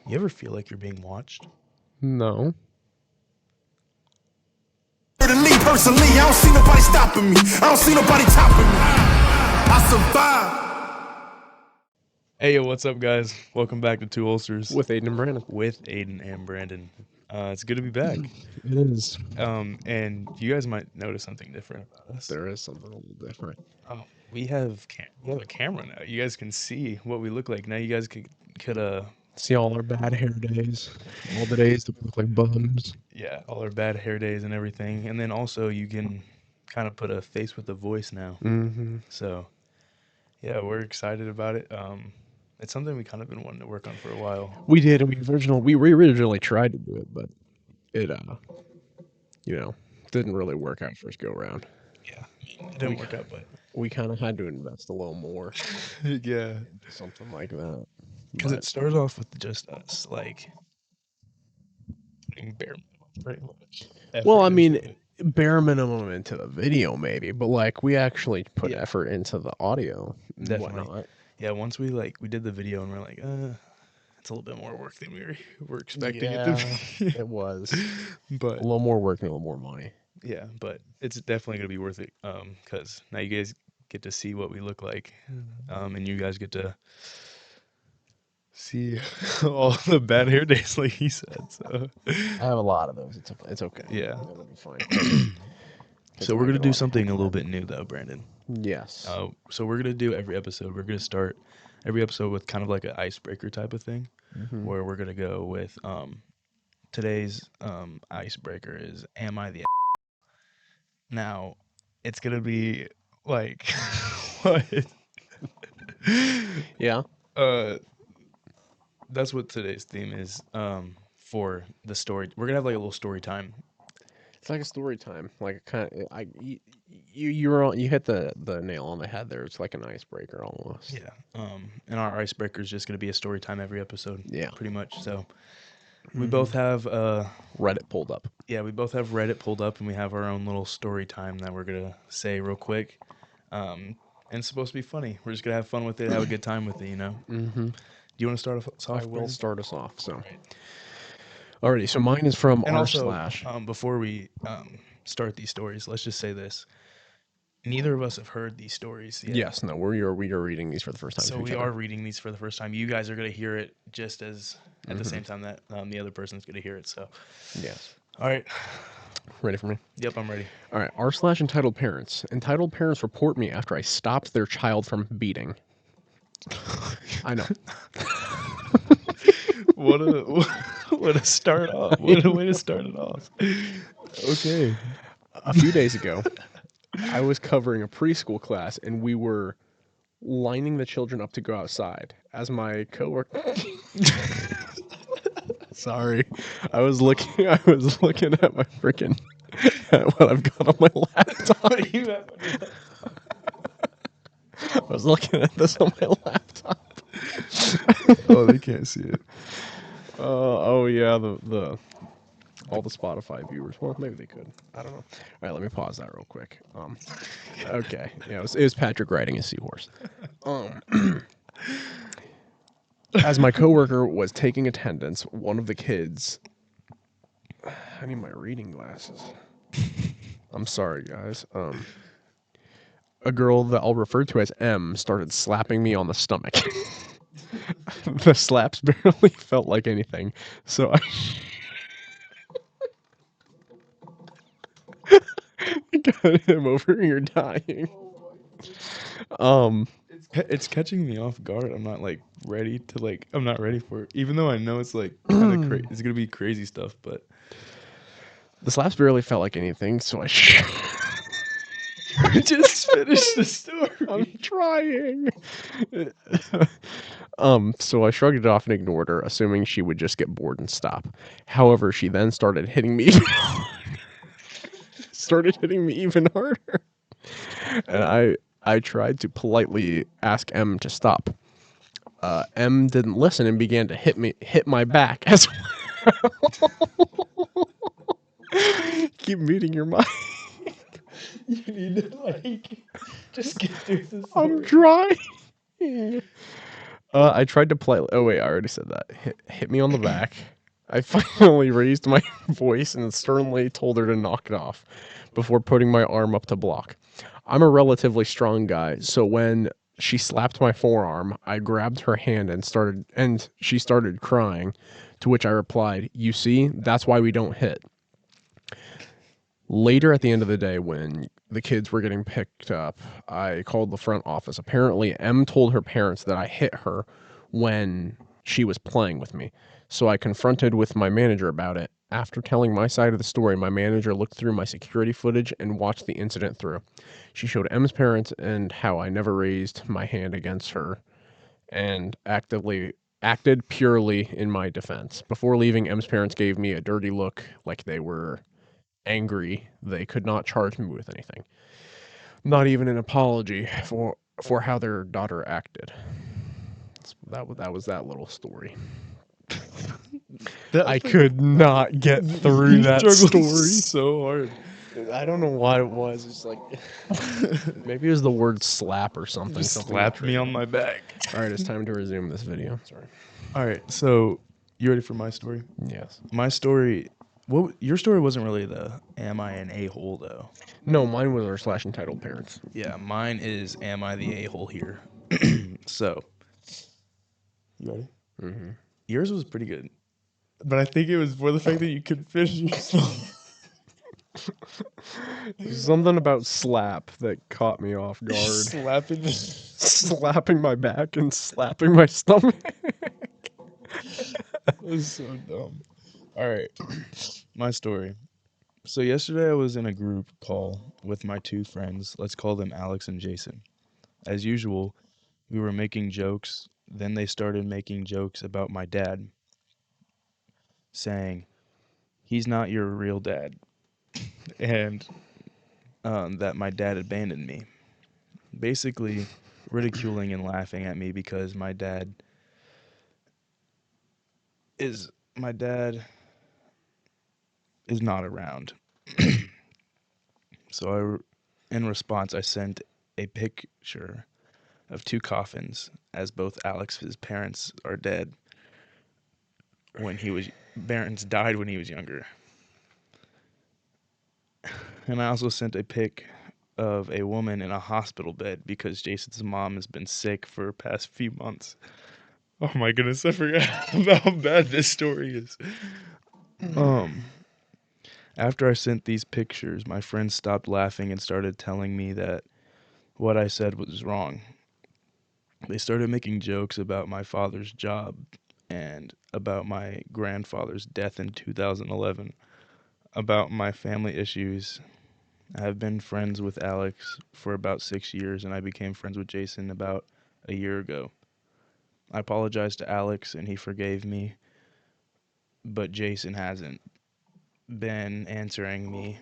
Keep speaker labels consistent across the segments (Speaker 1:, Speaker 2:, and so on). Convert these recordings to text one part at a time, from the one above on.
Speaker 1: You ever feel like you're being watched?
Speaker 2: No.
Speaker 3: Personally, I don't see nobody stopping me. I don't see nobody topping me. I survived.
Speaker 1: Hey, yo, what's up, guys? Welcome back to Two Ulcers
Speaker 2: With Aidan and Brandon.
Speaker 1: with Aidan and Brandon. It's good to be back.
Speaker 2: It is.
Speaker 1: And you guys might notice something different about us.
Speaker 2: There is something a little different.
Speaker 1: Oh, we have a camera now. You guys can see what we look like now. You guys could
Speaker 2: See all our bad hair days. All the days that we look like bums.
Speaker 1: yeah, all our bad hair days and everything. And then also you can kind of put a face with a voice now.
Speaker 2: Mm-hmm.
Speaker 1: So yeah, we're excited about it. It's something we kind of been wanting to work on for a while.
Speaker 2: We did, and we originally tried to do it, but it didn't really work out first go around.
Speaker 1: Yeah, it didn't work out, but
Speaker 2: We kind of had to invest a little more,
Speaker 1: yeah,
Speaker 2: something like that.
Speaker 1: because
Speaker 2: But-
Speaker 1: it started off with just us, like putting bare minimum, pretty much.
Speaker 2: Well,
Speaker 1: effort
Speaker 2: I mean,
Speaker 1: into it.
Speaker 2: bare minimum into the video maybe, but like we actually put
Speaker 1: Yeah.
Speaker 2: effort into the audio and
Speaker 1: Definitely.
Speaker 2: whatnot.
Speaker 1: Yeah, once we did the video and we're like, it's a little bit more work than we were expecting it
Speaker 2: Yeah,
Speaker 1: to be.
Speaker 2: it was
Speaker 1: But
Speaker 2: a little more work and a little more money.
Speaker 1: yeah, but it's definitely gonna be worth it. Because now you guys get to see what we look like, and you guys get to see all the bad hair days, like he said. So
Speaker 2: I have a lot of those. It's okay.
Speaker 1: Yeah.
Speaker 2: It'll be fine.
Speaker 1: So we're gonna do something a little bit new though, Brandon.
Speaker 2: Yes.
Speaker 1: So we're gonna do every episode. We're gonna start every episode with kind of like an icebreaker type of thing, where we're gonna go with today's icebreaker is "Am I the?" Now, it's gonna be like what?
Speaker 2: Yeah.
Speaker 1: That's what today's theme is. For the story, we're gonna have like a little story time.
Speaker 2: It's like a story time. Like kind of, you hit the nail on the head there. It's like an icebreaker almost.
Speaker 1: Yeah. And our icebreaker is just gonna be a story time every episode.
Speaker 2: Yeah.
Speaker 1: Pretty much. So we both have
Speaker 2: Reddit pulled up.
Speaker 1: yeah, we both have Reddit pulled up, and we have our own little story time that we're gonna say real quick. And it's supposed to be funny. We're just gonna have fun with it, have a good time with it, you know.
Speaker 2: Mm-hmm.
Speaker 1: Do you want to start us off?
Speaker 2: I will
Speaker 1: Brandon?
Speaker 2: start us off. So,
Speaker 1: Right.
Speaker 2: alrighty. So mine is from
Speaker 1: And
Speaker 2: r
Speaker 1: also,
Speaker 2: slash.
Speaker 1: before we start these stories, let's just say this: neither of us have heard these stories yet.
Speaker 2: Yes. No. We are reading these for the first time.
Speaker 1: So
Speaker 2: to each
Speaker 1: we
Speaker 2: other.
Speaker 1: are reading these for the first time. You guys are gonna hear it just as at the same time that the other person's gonna hear it. So,
Speaker 2: Yes.
Speaker 1: all right.
Speaker 2: Ready for me?
Speaker 1: Yep, I'm ready.
Speaker 2: All right. r slash entitled parents. Entitled parents report me after I stopped their child from beating. I know.
Speaker 1: What a start off. What a way to start it off. Okay.
Speaker 2: A few days ago, I was covering a preschool class, and we were lining the children up to go outside. As my coworker, sorry, I was looking at my freaking at what I've got on my laptop.
Speaker 1: What do you have?
Speaker 2: I was looking at this on my laptop.
Speaker 1: Oh, they can't see it.
Speaker 2: Oh yeah, the all the Spotify viewers. Well, maybe they could. I don't know. All right, let me pause that real quick. Okay. Yeah, it was Patrick riding a seahorse. As my coworker was taking attendance, one of the kids. I need my reading glasses. I'm sorry, guys. A girl that I'll refer to as M started slapping me on the stomach. The slaps barely felt like anything, so I got him over here dying.
Speaker 1: It's catching me off guard. I'm not like ready to like. I'm not ready for it. Even though I know it's like kind of crazy. It's gonna be crazy stuff, but
Speaker 2: The slaps barely felt like anything, so I
Speaker 1: just finish the story.
Speaker 2: I'm trying. So I shrugged it off and ignored her, assuming she would just get bored and stop. However, she then started hitting me even harder. And I tried to politely ask M to stop. M didn't listen and began to hit my back as well. Keep muting your mic.
Speaker 1: You need to like just get through this.
Speaker 2: I'm trying. I tried to play. Oh wait, I already said that. Hit me on the back. I finally raised my voice and sternly told her to knock it off before putting my arm up to block. I'm a relatively strong guy, so when she slapped my forearm, I grabbed her hand and she started crying, to which I replied, "You see, that's why we don't hit." Later at the end of the day, when the kids were getting picked up, I called the front office. Apparently, M told her parents that I hit her when she was playing with me. So I confronted with my manager about it. After telling my side of the story, my manager looked through my security footage and watched the incident through. She showed M's parents and how I never raised my hand against her and acted purely in my defense. Before leaving, M's parents gave me a dirty look like they were angry they could not charge me with anything. Not even an apology for how their daughter acted. That was that little story. I could not get through that story.
Speaker 1: so hard.
Speaker 2: I don't know what it was. It's like maybe it was the word slap or something.
Speaker 1: Just
Speaker 2: Something
Speaker 1: slapped me on my back.
Speaker 2: All right, it's time to resume this video. Sorry.
Speaker 1: All right, so you ready for my story?
Speaker 2: Yes.
Speaker 1: My story. Your story wasn't really the "Am I an a-hole" though.
Speaker 2: No, mine was our slash entitled parents.
Speaker 1: Yeah, mine is "Am I the a-hole" here? So, you ready?
Speaker 2: Mm-hmm.
Speaker 1: Yours was pretty good, but I think it was for the fact that you couldn't finish your story.
Speaker 2: Something about slap that caught me off guard.
Speaker 1: Slapping the.
Speaker 2: Slapping my back and slapping my stomach.
Speaker 1: That was so dumb. All right, my story. So yesterday I was in a group call with my two friends. Let's call them Alex and Jason. As usual, we were making jokes. Then they started making jokes about my dad, saying, "He's not your real dad," and that my dad abandoned me. Basically, ridiculing and laughing at me because my dad is not around. So in response, I sent a picture of two coffins, as both Alex's parents are dead. Parents died when he was younger. And I also sent a pic of a woman in a hospital bed because Jason's mom has been sick for the past few months. Oh my goodness, I forgot about how bad this story is. After I sent these pictures, my friends stopped laughing and started telling me that what I said was wrong. They started making jokes about my father's job and about my grandfather's death in 2011, about my family issues. I have been friends with Alex for about 6 years, and I became friends with Jason about a year ago. I apologized to Alex, and he forgave me, but Jason hasn't been answering me.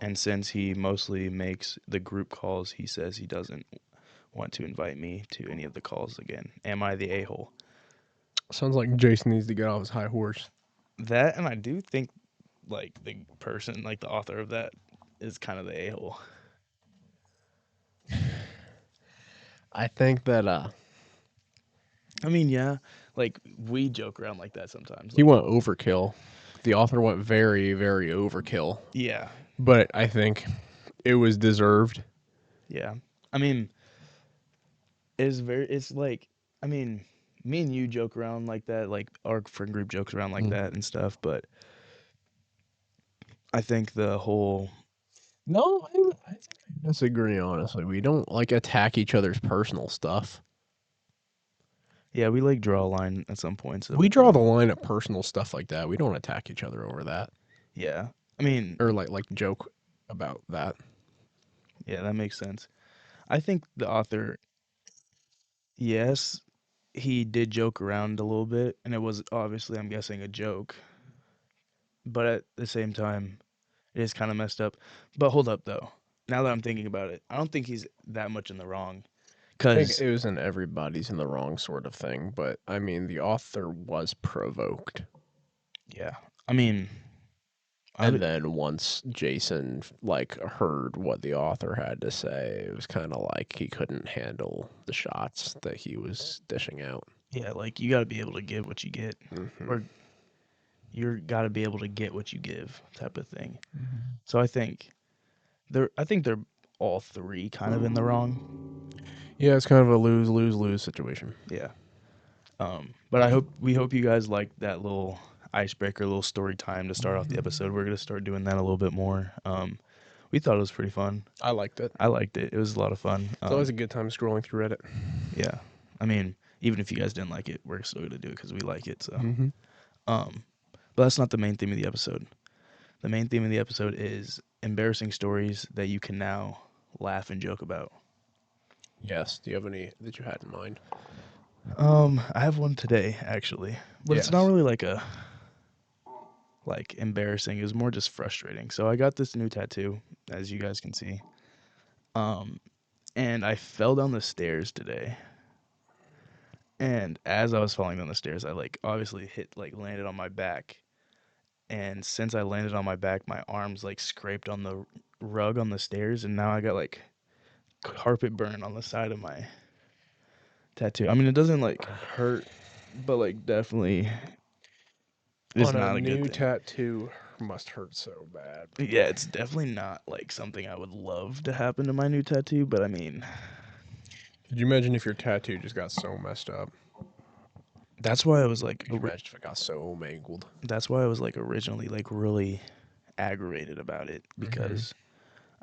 Speaker 1: And since he mostly makes the group calls, he says he doesn't want to invite me to any of the calls again. Am I the a-hole?
Speaker 2: Sounds like Jason needs to get off his high horse.
Speaker 1: That, and I do think, like, the person, like, the author of that is kind of the a-hole.
Speaker 2: I think that
Speaker 1: I mean, yeah, like, we joke around like that sometimes.
Speaker 2: he
Speaker 1: Like,
Speaker 2: went overkill. The author went very, very overkill.
Speaker 1: yeah,
Speaker 2: But I think it was deserved.
Speaker 1: yeah. I mean, it's like, I mean, me and you joke around like that, like, our friend group jokes around like that and stuff, but I think the whole,
Speaker 2: No, I think I disagree, honestly. We don't, like, attack each other's personal stuff.
Speaker 1: yeah, we, like, draw a line at some points.
Speaker 2: We draw the line at personal stuff like that. We don't attack each other over that.
Speaker 1: Yeah. I mean,
Speaker 2: Or, like joke about that.
Speaker 1: yeah, that makes sense. I think the author, yes, he did joke around a little bit, and it was obviously, I'm guessing, a joke. But at the same time, it is kind of messed up. But hold up, though. Now that I'm thinking about it, I don't think he's that much in the wrong.
Speaker 2: I think
Speaker 1: Because,
Speaker 2: it was an everybody's in the wrong sort of thing. But, I mean, the author was provoked.
Speaker 1: yeah, I mean,
Speaker 2: And then once Jason like heard what the author had to say, it was kind of like he couldn't handle the shots that he was dishing out.
Speaker 1: Yeah, like you got to be able to give what you get, or you're got to be able to get what you give, type of thing. So I think they're all three kind of in the wrong.
Speaker 2: Yeah, it's kind of a lose situation.
Speaker 1: Yeah. But we hope you guys liked that little icebreaker, little story time to start off the episode. We're gonna start doing that a little bit more. We thought it was pretty fun.
Speaker 2: I liked it.
Speaker 1: I liked it. It was a lot of fun.
Speaker 2: It's always a good time scrolling through Reddit.
Speaker 1: Yeah. I mean, even if you guys didn't like it, we're still gonna do it because we like it. So, but that's not the main theme of the episode. The main theme of the episode is embarrassing stories that you can now laugh and joke about.
Speaker 2: Yes. Do you have any that you had in mind?
Speaker 1: I have one today actually, but it's not
Speaker 2: Yes.
Speaker 1: really like embarrassing. It was more just frustrating. So I got this new tattoo, as you guys can see. And I fell down the stairs today. And as I was falling down the stairs, I obviously landed on my back. And since I landed on my back, my arms scraped on the rug on the stairs, and now I got carpet burn on the side of my tattoo. I mean, it doesn't hurt, but definitely it's
Speaker 2: On a
Speaker 1: not a
Speaker 2: new
Speaker 1: good thing.
Speaker 2: tattoo must hurt so bad.
Speaker 1: Yeah, it's definitely not something I would love to happen to my new tattoo, but I mean,
Speaker 2: Could you imagine if your tattoo just got so messed up?
Speaker 1: that's why I was
Speaker 2: Could you imagine if it got so mangled?
Speaker 1: that's why I was originally really aggravated about it, because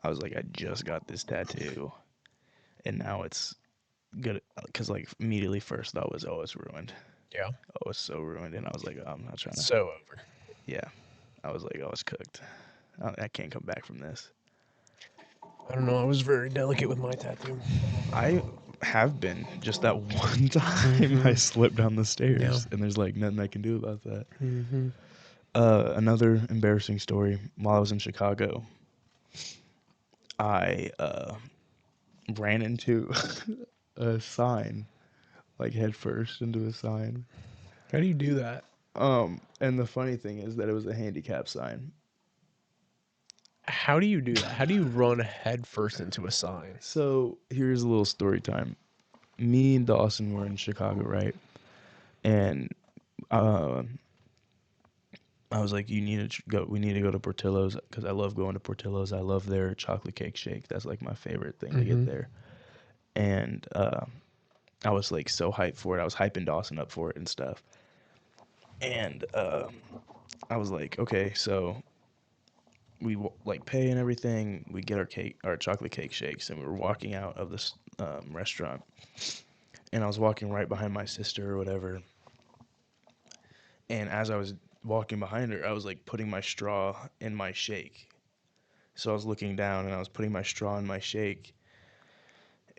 Speaker 1: I was I just got this tattoo and now it's good, because immediately first thought was, oh, it's ruined.
Speaker 2: Yeah.
Speaker 1: Oh, it's so ruined. And I was oh, I'm not trying to.
Speaker 2: So over.
Speaker 1: Yeah. I was oh, it's cooked. I can't come back from this.
Speaker 2: I don't know. I was very delicate with my tattoo.
Speaker 1: I have been. Just that one time I slipped down the stairs,
Speaker 2: Yeah.
Speaker 1: and there's nothing I can do about that. Another embarrassing story. While I was in Chicago, I ran into a sign, head first into a sign.
Speaker 2: How do you do that?
Speaker 1: And the funny thing is that it was a handicap sign.
Speaker 2: How do you do that? How do you run head first into a sign?
Speaker 1: So here's a little story time. Me and Dawson were in Chicago, right? And I was like, "You need to go. We need to go to Portillo's, because I love going to Portillo's. I love their chocolate cake shake. That's my favorite thing to get there." And I was so hyped for it. I was hyping Dawson up for it and stuff. And I was like, "Okay, so we pay and everything. We get our chocolate cake shakes, and we were walking out of this restaurant. And I was walking right behind my sister or whatever. And as I was walking behind her, I was putting my straw in my shake. So I was looking down and I was putting my straw in my shake.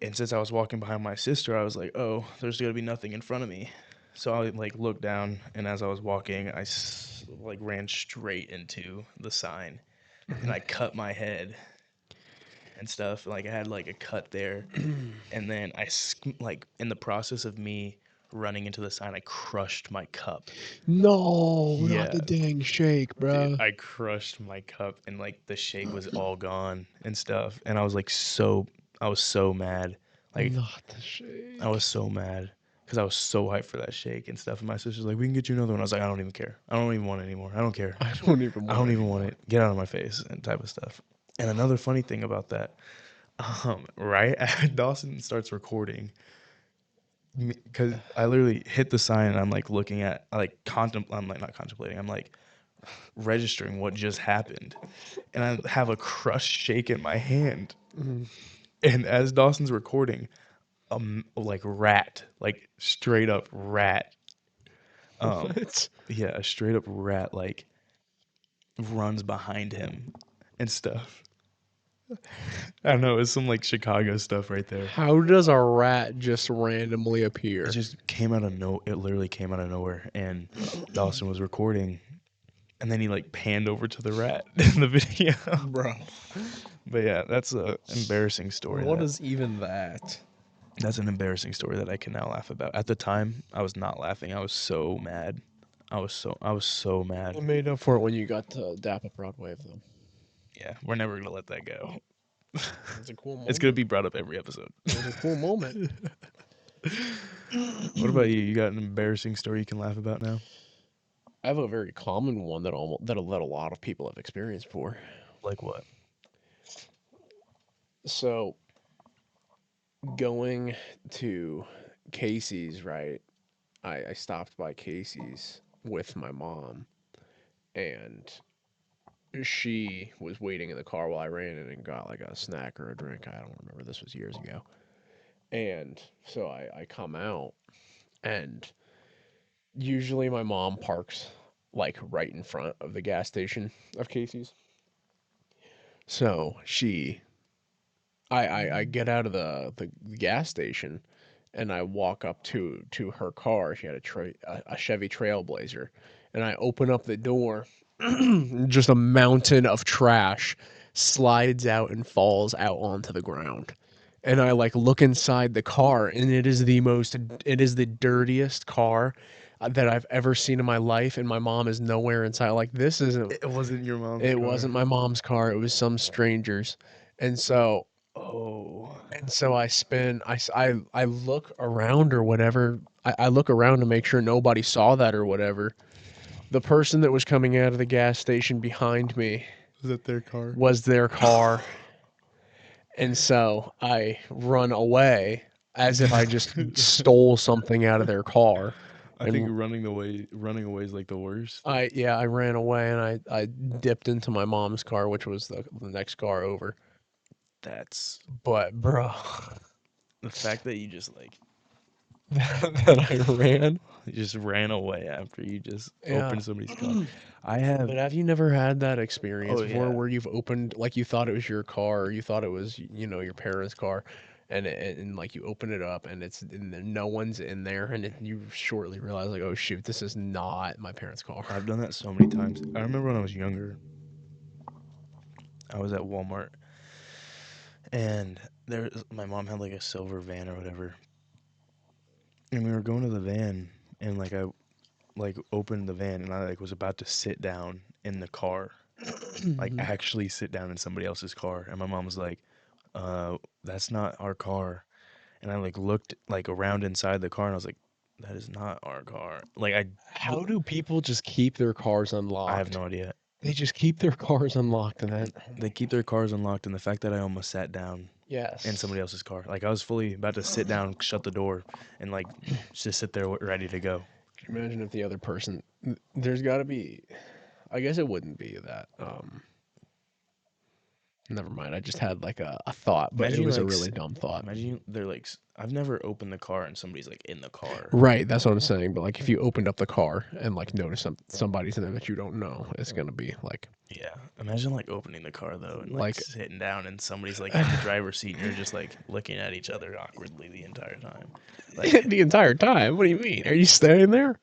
Speaker 1: And since I was walking behind my sister, I was like, oh, there's gonna be nothing in front of me. So I looked down, and as I was walking, I ran straight into the sign, and I cut my head and stuff. I had a cut there, and then in the process of me running into the sign, I crushed my cup.
Speaker 2: No,
Speaker 1: Yeah.
Speaker 2: not the dang shake, bro.
Speaker 1: Dude, I crushed my cup, and the shake was all gone and stuff. And I was I was so mad.
Speaker 2: Not the shake.
Speaker 1: I was so mad because I was so hyped for that shake and stuff. And my sister's like, "We can get you another one." I was like, "I don't even care. I don't even want it anymore. I don't care.
Speaker 2: I don't even
Speaker 1: want it. Get out of my face," and type of stuff. And another funny thing about that, right as Dawson starts recording, because I literally hit the sign and I'm looking at, I'm not contemplating. I'm registering what just happened, and I have a crushed shake in my hand. And as Dawson's recording, rat, straight up rat.
Speaker 2: What?
Speaker 1: Yeah, a straight up rat runs behind him and stuff. I don't know, it's some Chicago stuff right there.
Speaker 2: How does a rat just randomly appear?
Speaker 1: It just came out of it literally came out of nowhere, and Dawson was recording, and then he panned over to the rat in the video.
Speaker 2: Bro.
Speaker 1: But yeah, that's a embarrassing story.
Speaker 2: What is even that?
Speaker 1: That's an embarrassing story that I can now laugh about. At the time, I was not laughing. I was so mad. I was so mad.
Speaker 2: I made up for it when you got to dap up Broadway, though.
Speaker 1: Yeah, we're never gonna let that go.
Speaker 2: It's a cool moment.
Speaker 1: It's gonna be brought up every episode.
Speaker 2: It was a cool moment.
Speaker 1: What about you? You got an embarrassing story you can laugh about now?
Speaker 2: I have a very common one that a lot of people have experienced before.
Speaker 1: Like what?
Speaker 2: So, going to Casey's, right? I stopped by Casey's with my mom, and she was waiting in the car while I ran in and got like a snack or a drink. I don't remember. This was years ago. And so I come out, and usually my mom parks like right in front of the gas station of Casey's. So I get out of the gas station, and I walk up to her car. She had a Chevy Trailblazer, and I open up the door. Just a mountain of trash slides out and falls out onto the ground. And I like look inside the car, and it is the dirtiest car that I've ever seen in my life, and my mom is nowhere inside. Like, this isn't.
Speaker 1: It wasn't your mom's
Speaker 2: It
Speaker 1: car.
Speaker 2: wasn't my mom's car. It was some strangers, and so
Speaker 1: Oh.
Speaker 2: I spin. I look around or whatever. I look around to make sure nobody saw that or whatever. The person that was coming out of the gas station behind me
Speaker 1: Was that their car?
Speaker 2: was their car. And so I run away as if I just stole something out of their car.
Speaker 1: I think running away is like the worst.
Speaker 2: I ran away, and I dipped into my mom's car, which was the next car over.
Speaker 1: That's
Speaker 2: But bro,
Speaker 1: the fact that you just like
Speaker 2: that I ran.
Speaker 1: you just ran away after you just
Speaker 2: Yeah.
Speaker 1: opened somebody's car. I have.
Speaker 2: But have you never had that experience
Speaker 1: Oh,
Speaker 2: before
Speaker 1: yeah.
Speaker 2: where you've opened, like, you thought it was your car, or you thought it was, your parents' car, and like you open it up and no one's in there, and you shortly realize, like, oh shoot, this is not my parents' car.
Speaker 1: I've done that so many times. I remember when I was younger, I was at Walmart, and my mom had like a silver van or whatever, and we were going to the van, and like I like opened the van, and I like was about to sit down in the car, like actually sit down in somebody else's car, and my mom was like, that's not our car. And I like looked like around inside the car, and I was like, that is not our car. Like
Speaker 2: How do people just keep their cars unlocked?
Speaker 1: I have no idea.
Speaker 2: They just keep their cars unlocked, and then
Speaker 1: They keep their cars unlocked, and the fact that I almost sat down
Speaker 2: yes,
Speaker 1: in somebody else's car, like I was fully about to sit down, shut the door, and like just sit there ready to go.
Speaker 2: Can you imagine if the other person? There's got to be. I guess it wouldn't be that. Never mind. I just had like a thought, but
Speaker 1: Imagine
Speaker 2: it was a
Speaker 1: like
Speaker 2: really dumb thought.
Speaker 1: Imagine they're like, I've never opened the car and somebody's like in the car.
Speaker 2: Right, that's what I'm saying. But like, if you opened up the car and like notice somebody's in there that you don't know, it's gonna be like,
Speaker 1: Yeah. Imagine like opening the car though and
Speaker 2: Like-
Speaker 1: like sitting down and somebody's like in the driver's seat and you're just like looking at each other awkwardly the entire time. Like,
Speaker 2: the entire time. What do you mean? Are you staying there?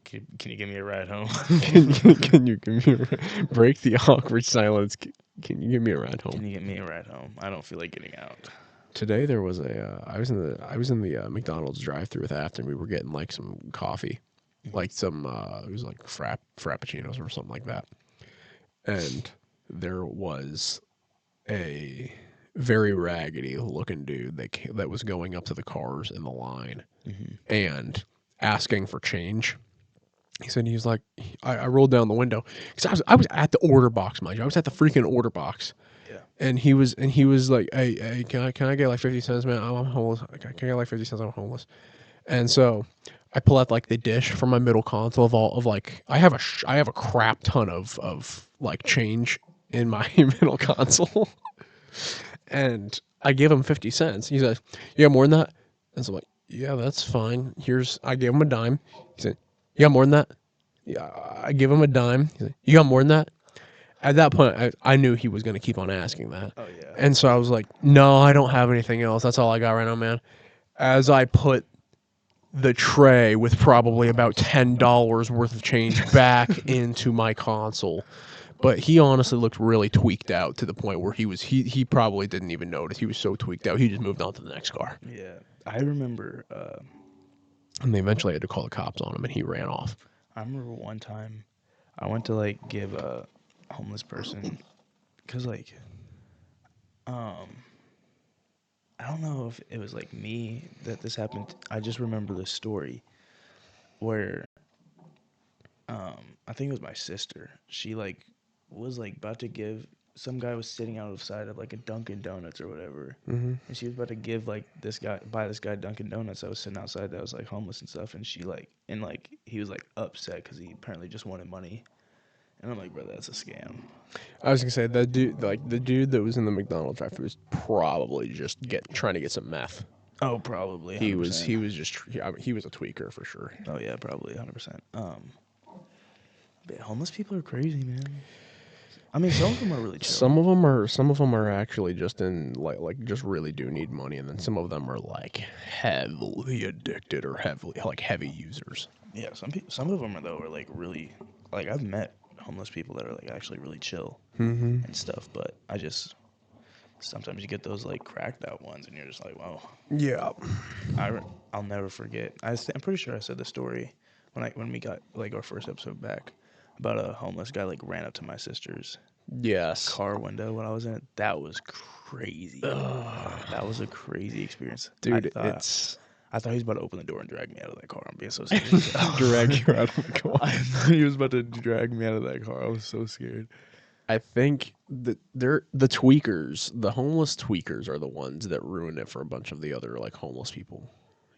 Speaker 1: can you give me a ride home?
Speaker 2: Can you give me break the awkward silence? Can you give me a ride home?
Speaker 1: Can you get me a ride home? I don't feel like getting out.
Speaker 2: Today there was I was in the McDonald's drive-thru with Afton. We were getting like some coffee, like some it was like frappuccinos or something like that. And there was a very raggedy looking dude that was going up to the cars in the line and asking for change. He was like, I rolled down the window because I was at the order box, mind you. I was at the freaking order box.
Speaker 1: Yeah.
Speaker 2: And he was like, hey, can I get like 50 cents, man? I'm homeless. Can I get like 50 cents? I'm homeless. And so I pull out like the dish from my middle console of like, I have a crap ton of like change in my middle console. And I give him 50 cents. He says, you got more than that? And so I'm like, yeah, that's fine. I gave him a dime. He said, you got more than that? Yeah, I give him a dime. He's like, you got more than that? At that point, I knew he was going to keep on asking that.
Speaker 1: Oh yeah.
Speaker 2: And so I was like, no, I don't have anything else. That's all I got right now, man. As I put the tray with probably about $10 worth of change back into my console. But he honestly looked really tweaked out to the point where he probably didn't even notice. He was so tweaked out. He just moved on to the next car.
Speaker 1: Yeah. I remember
Speaker 2: And they eventually had to call the cops on him, and he ran off.
Speaker 1: I remember one time I went to like give a homeless person because like I don't know if it was like me that this happened. I just remember the story where I think it was my sister. She like was like about to give some guy was sitting outside of like a Dunkin' Donuts or whatever, and she was about to give like buy this guy Dunkin' Donuts that was sitting outside that was like homeless and stuff, and she like he was like upset because he apparently just wanted money, and I'm like, bro, that's a scam.
Speaker 2: I was gonna say that dude, like the dude that was in the McDonald's drive-thru, was probably just trying to get some meth.
Speaker 1: Oh, probably
Speaker 2: He
Speaker 1: 100%.
Speaker 2: was he was just I mean, he was a tweaker for sure.
Speaker 1: Oh yeah, probably 100%. But homeless people are crazy, man. I mean, some of them are really chill.
Speaker 2: Some of them are actually just in like just really do need money, and then some of them are like heavily addicted or heavy users.
Speaker 1: Yeah, some of them are though are like really like I've met homeless people that are like actually really chill and stuff, but I just sometimes you get those like cracked out ones and you're just like, wow.
Speaker 2: Yeah.
Speaker 1: I'll never forget. I'm pretty sure I said the story when we got like our first episode back about a homeless guy like ran up to my sister's
Speaker 2: Yes.
Speaker 1: car window when I was in it. That was crazy. That was a crazy experience.
Speaker 2: Dude,
Speaker 1: I thought he was about to open the door and drag me out of that car. I'm being so serious.
Speaker 2: drag you out of the car.
Speaker 1: I thought he was about to drag me out of that car. I was so scared.
Speaker 2: I think that they're the tweakers, the homeless tweakers are the ones that ruin it for a bunch of the other like homeless people.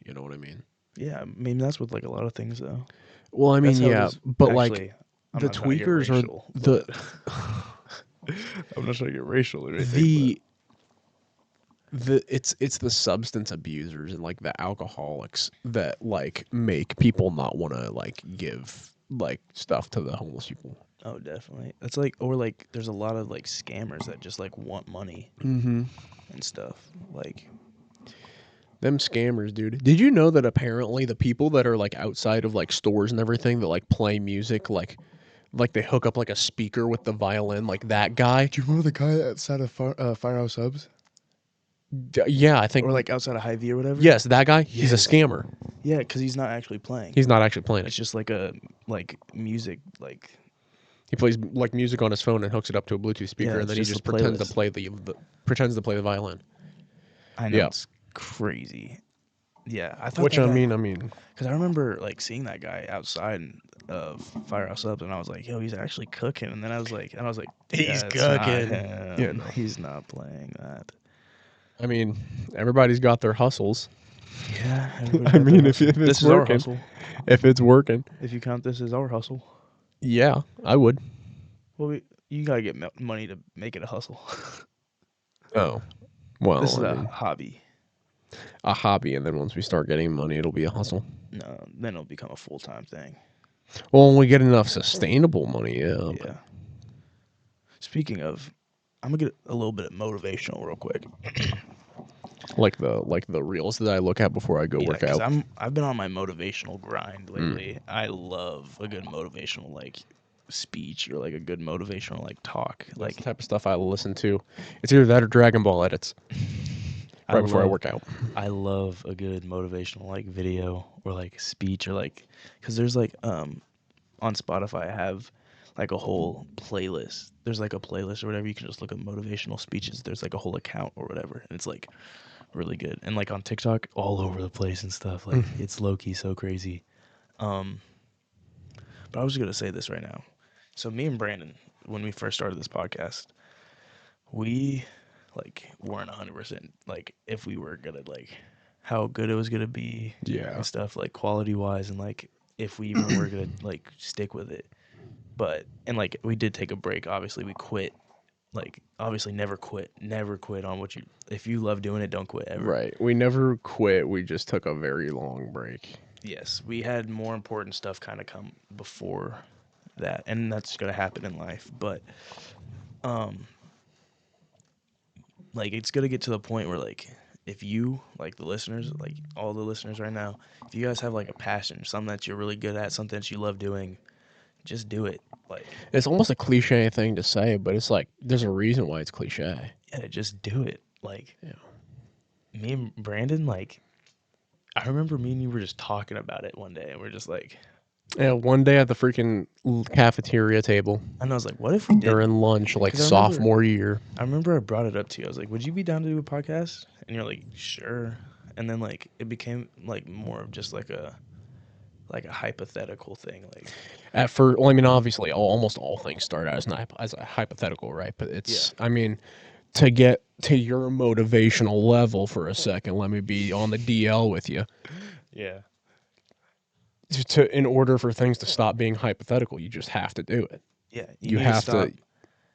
Speaker 2: You know what I mean?
Speaker 1: Yeah, I mean that's with like a lot of things though.
Speaker 2: Well, I mean,
Speaker 1: That's how it
Speaker 2: yeah,
Speaker 1: is.
Speaker 2: but
Speaker 1: Actually,
Speaker 2: like
Speaker 1: I'm
Speaker 2: the
Speaker 1: not trying to get
Speaker 2: tweakers are
Speaker 1: racial,
Speaker 2: the
Speaker 1: I'm not trying to get racial or anything.
Speaker 2: it's the substance abusers and like the alcoholics that like make people not want to like give like stuff to the homeless people.
Speaker 1: Oh, definitely. It's like, or like, there's a lot of like scammers that just like want money
Speaker 2: Mm-hmm.
Speaker 1: and stuff. Like,
Speaker 2: Them scammers, dude. Did you know that apparently the people that are like outside of like stores and everything that like play music, like they hook up like a speaker with the violin, like that guy?
Speaker 1: do you remember the guy outside of Firehouse Subs
Speaker 2: Yeah, I think.
Speaker 1: or like outside of Hy-Vee or whatever?
Speaker 2: Yes, that guy. He's a
Speaker 1: Yes.
Speaker 2: scammer.
Speaker 1: Yeah, because he's not actually playing.
Speaker 2: He's not actually playing
Speaker 1: It's
Speaker 2: it.
Speaker 1: just like a music like.
Speaker 2: He plays like music on his phone and hooks it up to a Bluetooth speaker,
Speaker 1: Yeah,
Speaker 2: and
Speaker 1: it's
Speaker 2: then he
Speaker 1: just
Speaker 2: just
Speaker 1: a
Speaker 2: pretends to
Speaker 1: playlist.
Speaker 2: play pretends to play the violin.
Speaker 1: I know
Speaker 2: Yeah.
Speaker 1: it's crazy. Yeah, I thought.
Speaker 2: Which
Speaker 1: that
Speaker 2: I
Speaker 1: guy-
Speaker 2: mean,
Speaker 1: Because I remember like seeing that guy outside of Firehouse Subs, and I was like, "Yo, he's actually cooking." And then I was like,
Speaker 2: He's
Speaker 1: "That's not
Speaker 2: cooking."
Speaker 1: him.
Speaker 2: Yeah, no.
Speaker 1: He's not playing that."
Speaker 2: I mean, everybody's got their hustles.
Speaker 1: Yeah,
Speaker 2: I mean, if it's
Speaker 1: this is our
Speaker 2: working,
Speaker 1: hustle.
Speaker 2: if it's working,
Speaker 1: If you count this as our hustle,
Speaker 2: yeah, I would.
Speaker 1: well, you gotta get money to make it a hustle.
Speaker 2: Oh, well,
Speaker 1: This is
Speaker 2: I
Speaker 1: a
Speaker 2: mean,
Speaker 1: hobby.
Speaker 2: a hobby, and then once we start getting money, it'll be a hustle.
Speaker 1: No, then it'll become a full-time thing.
Speaker 2: Well, when we get enough sustainable money, yeah.
Speaker 1: Yeah. Speaking of, I'm gonna get a little bit motivational real quick.
Speaker 2: Like the reels that I look at before I go work
Speaker 1: 'Cause
Speaker 2: out.
Speaker 1: I've been on my motivational grind lately. I love a good motivational like speech or like a good motivational like talk.
Speaker 2: That's
Speaker 1: Like
Speaker 2: the type of stuff I listen to. It's either that or Dragon Ball edits. Right before I work out.
Speaker 1: I love a good motivational like video or like speech or like because there's like on Spotify I have like a whole playlist. There's like a playlist or whatever. You can just look at motivational speeches. There's like a whole account or whatever, and it's like really good. And like on TikTok, all over the place and stuff. Like it's low key so crazy. But I was gonna say this right now. So me and Brandon, when we first started this podcast, we like weren't 100% like if we were gonna like how good it was gonna be
Speaker 2: Yeah.
Speaker 1: and stuff like quality wise and like if we even were gonna like stick with it. But and like we did take a break. Obviously we quit. Like obviously never quit on what you if you love doing it, don't quit ever.
Speaker 2: Right. We never quit. We just took a very long break.
Speaker 1: Yes, we had more important stuff kind of come before that, and that's gonna happen in life. But like it's gonna get to the point where like if you like the listeners, like all the listeners right now, if you guys have like a passion, something that you're really good at, something that you love doing, just do it. Like
Speaker 2: It's almost a cliche thing to say, but it's like there's a reason why it's cliche.
Speaker 1: yeah, just do it. Like
Speaker 2: Yeah.
Speaker 1: me and Brandon, like I remember me and you were just talking about it one day, and we're just like,
Speaker 2: Yeah, one day at the freaking cafeteria table
Speaker 1: and I was like, what if we did?
Speaker 2: during lunch, like
Speaker 1: 'Cause I remember-
Speaker 2: sophomore year.
Speaker 1: I remember I brought it up to you. I was like, would you be down to do a podcast? And you're like, sure. And then like it became like more of just like a hypothetical thing. Like
Speaker 2: At first, well, I mean, obviously, almost all things start out as a hypothetical, right? But it's, I mean, to get to your motivational level for a second, let me be on the DL with you.
Speaker 1: yeah.
Speaker 2: In order for things to stop being hypothetical, you just have to do it.
Speaker 1: Yeah.
Speaker 2: You
Speaker 1: need
Speaker 2: have
Speaker 1: stop,
Speaker 2: to.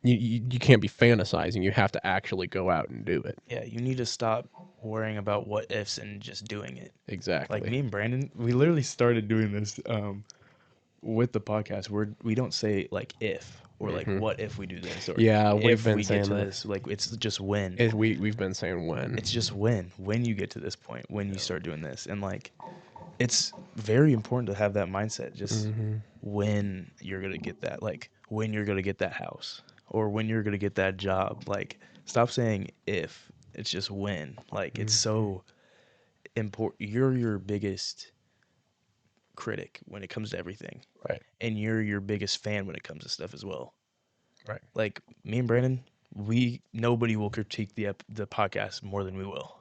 Speaker 2: You can't be fantasizing. You have to actually go out and do it.
Speaker 1: Yeah, you need to stop worrying about what ifs and just doing it.
Speaker 2: Exactly.
Speaker 1: Like me and Brandon, we literally started doing this with the podcast where we don't say like if or like what if we do this or
Speaker 2: Yeah, we've
Speaker 1: if
Speaker 2: been
Speaker 1: we get
Speaker 2: saying
Speaker 1: to
Speaker 2: that.
Speaker 1: this. Like it's just when.
Speaker 2: We've been saying when.
Speaker 1: It's just when you get to this point, when you start doing this. And like it's very important to have that mindset just when you're going to get that, like when you're going to get that house or when you're going to get that job. Like stop saying if, it's just when. Like it's so important. You're your biggest critic when it comes to everything.
Speaker 2: Right.
Speaker 1: And you're your biggest fan when it comes to stuff as well.
Speaker 2: Right.
Speaker 1: Like me and Brandon, nobody will critique the podcast more than we will.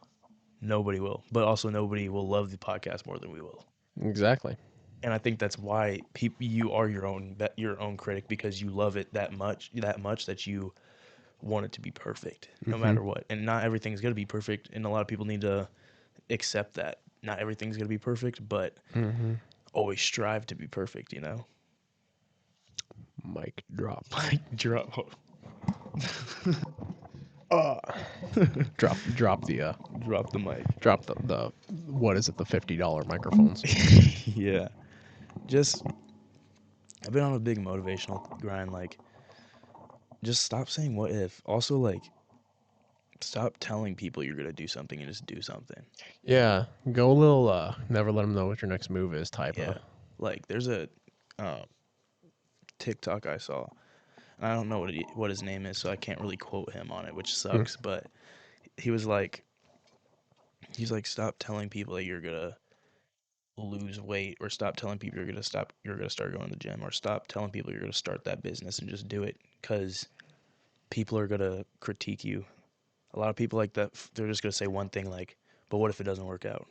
Speaker 1: Nobody will. But also nobody will love the podcast more than we will.
Speaker 2: Exactly.
Speaker 1: And I think that's why you are your own critic, because you love it that much that you want it to be perfect no matter what. And not everything's going to be perfect, and a lot of people need to accept that not everything's going to be perfect, but always strive to be perfect, you know.
Speaker 2: Mic drop.
Speaker 1: Drop
Speaker 2: Drop the
Speaker 1: the mic.
Speaker 2: drop the what is it, the $50 microphones.
Speaker 1: Yeah. Just I've been on a big motivational grind. Like, just stop saying what if. Also, like, stop telling people you're gonna do something and just do something.
Speaker 2: Yeah, go a little never let them know what your next move is type
Speaker 1: Yeah.
Speaker 2: of.
Speaker 1: Like, there's a TikTok I saw. And I don't know what his name is, so I can't really quote him on it, which sucks. But he's like, stop telling people that you're gonna lose weight, or stop telling people you're gonna start going to the gym, or stop telling people you're gonna start that business and just do it, because people are gonna critique you. A lot of people like that, they're just gonna say one thing like, but what if it doesn't work out?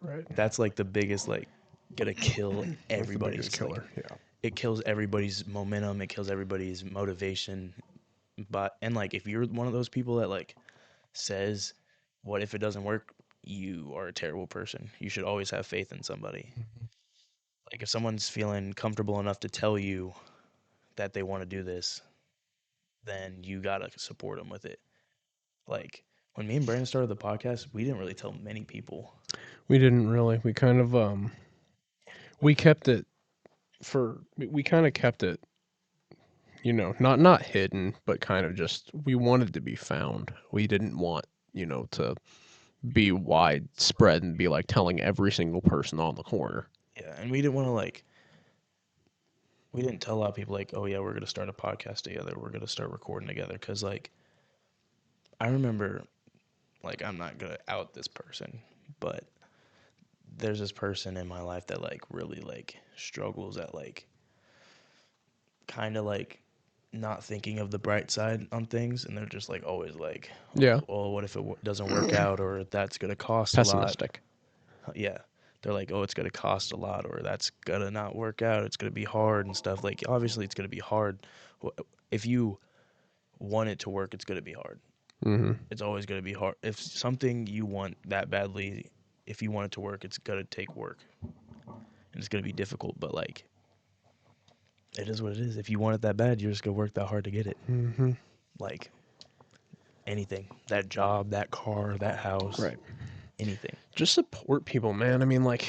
Speaker 2: Right.
Speaker 1: That's like the biggest, like, gonna kill everybody's
Speaker 2: biggest killer.
Speaker 1: like,
Speaker 2: Yeah.
Speaker 1: it kills everybody's momentum, it kills everybody's motivation. But and like if you're one of those people that like says, what if it doesn't work, you are a terrible person. You should always have faith in somebody. Like if someone's feeling comfortable enough to tell you that they want to do this, then you gotta support them with it. Like when me and Brandon started the podcast, we didn't really tell many people.
Speaker 2: We didn't really. We kind of we kept it we kind of kept it, you know, not hidden, but kind of just, we wanted to be found. We didn't want, you know, to be widespread and be like telling every single person on the corner.
Speaker 1: Yeah, and we didn't want to like. We didn't tell a lot of people like, oh yeah, we're gonna start a podcast together. We're gonna start recording together, because like, I remember, like, I'm not gonna out this person, but there's this person in my life that like really like struggles at like kind of like not thinking of the bright side on things, and they're just like always like,
Speaker 2: Yeah.
Speaker 1: well, what if it doesn't work out, or that's gonna cost
Speaker 2: Pessimistic.
Speaker 1: a lot. Yeah, they're like, oh, it's gonna cost a lot, or that's gonna not work out, it's gonna be hard and stuff. Like obviously it's gonna be hard. If you want it to work, it's gonna be hard. It's always gonna be hard. If something you want that badly, if you want it to work, it's gonna take work, and it's gonna be difficult. But like, it is what it is. If you want it that bad, you're just gonna work that hard to get it. Like anything, that job, that car, that house,
Speaker 2: Right.
Speaker 1: anything.
Speaker 2: Just support people, man. I mean, like,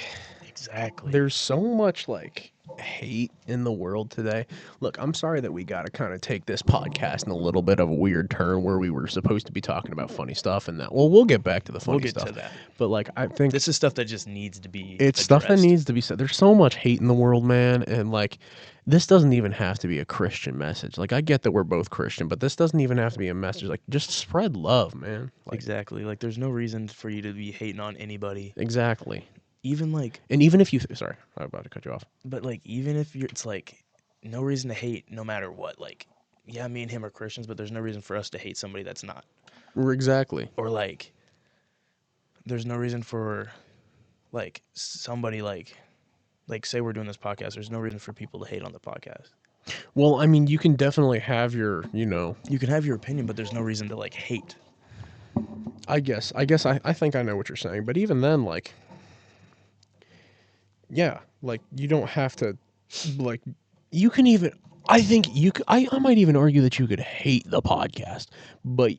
Speaker 1: Exactly.
Speaker 2: there's so much like hate in the world today. Look, I'm sorry that we got to kind of take this podcast in a little bit of a weird turn where we were supposed to be talking about funny stuff and that. Well, we'll get back to the funny stuff.
Speaker 1: to that.
Speaker 2: But like, I think
Speaker 1: This is stuff that just needs to be.
Speaker 2: it's stuff that
Speaker 1: addressed.
Speaker 2: needs to be said. There's so much hate in the world, man, and like, this doesn't even have to be a Christian message. Like, I get that we're both Christian, but this doesn't even have to be a message. Like, just spread love, man. Like,
Speaker 1: Exactly. Like, there's no reason for you to be hating on anybody.
Speaker 2: exactly.
Speaker 1: even like,
Speaker 2: And even if you, sorry, I'm about to cut you off.
Speaker 1: but like, even if it's like, no reason to hate no matter what. Like, yeah, me and him are Christians, but there's no reason for us to hate somebody that's not.
Speaker 2: Exactly.
Speaker 1: Or like, there's no reason for like somebody like say we're doing this podcast. There's no reason for people to hate on the podcast.
Speaker 2: Well, I mean, you can definitely have your,
Speaker 1: You can have your opinion, but there's no reason to like hate.
Speaker 2: I think I know what you're saying, but even then, like, yeah, like you don't have to, like, you can even, I think you could, I might even argue that you could hate the podcast, but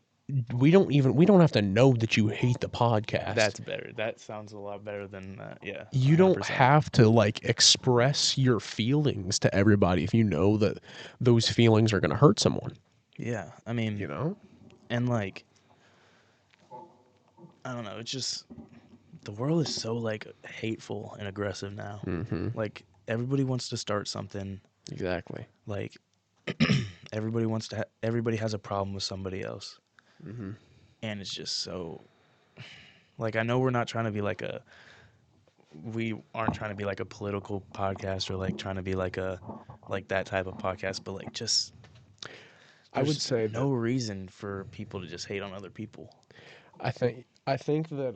Speaker 2: we don't have to know that you hate the podcast.
Speaker 1: That's better. That sounds a lot better than yeah.
Speaker 2: You don't
Speaker 1: 100%.
Speaker 2: have to like express your feelings to everybody if you know that those feelings are going to hurt someone.
Speaker 1: Yeah, I mean, and like, I don't know. It's just the world is so like hateful and aggressive now.
Speaker 2: Mm-hmm.
Speaker 1: Like everybody wants to start something.
Speaker 2: Exactly.
Speaker 1: Like everybody wants to. Everybody has a problem with somebody else,
Speaker 2: Mm-hmm.
Speaker 1: and it's just so. Like I know we're not trying to be like a. We aren't trying to be like a political podcast or like trying to be like a, like that type of podcast, but like just.
Speaker 2: I would say
Speaker 1: no reason for people to just hate on other people.
Speaker 2: I think that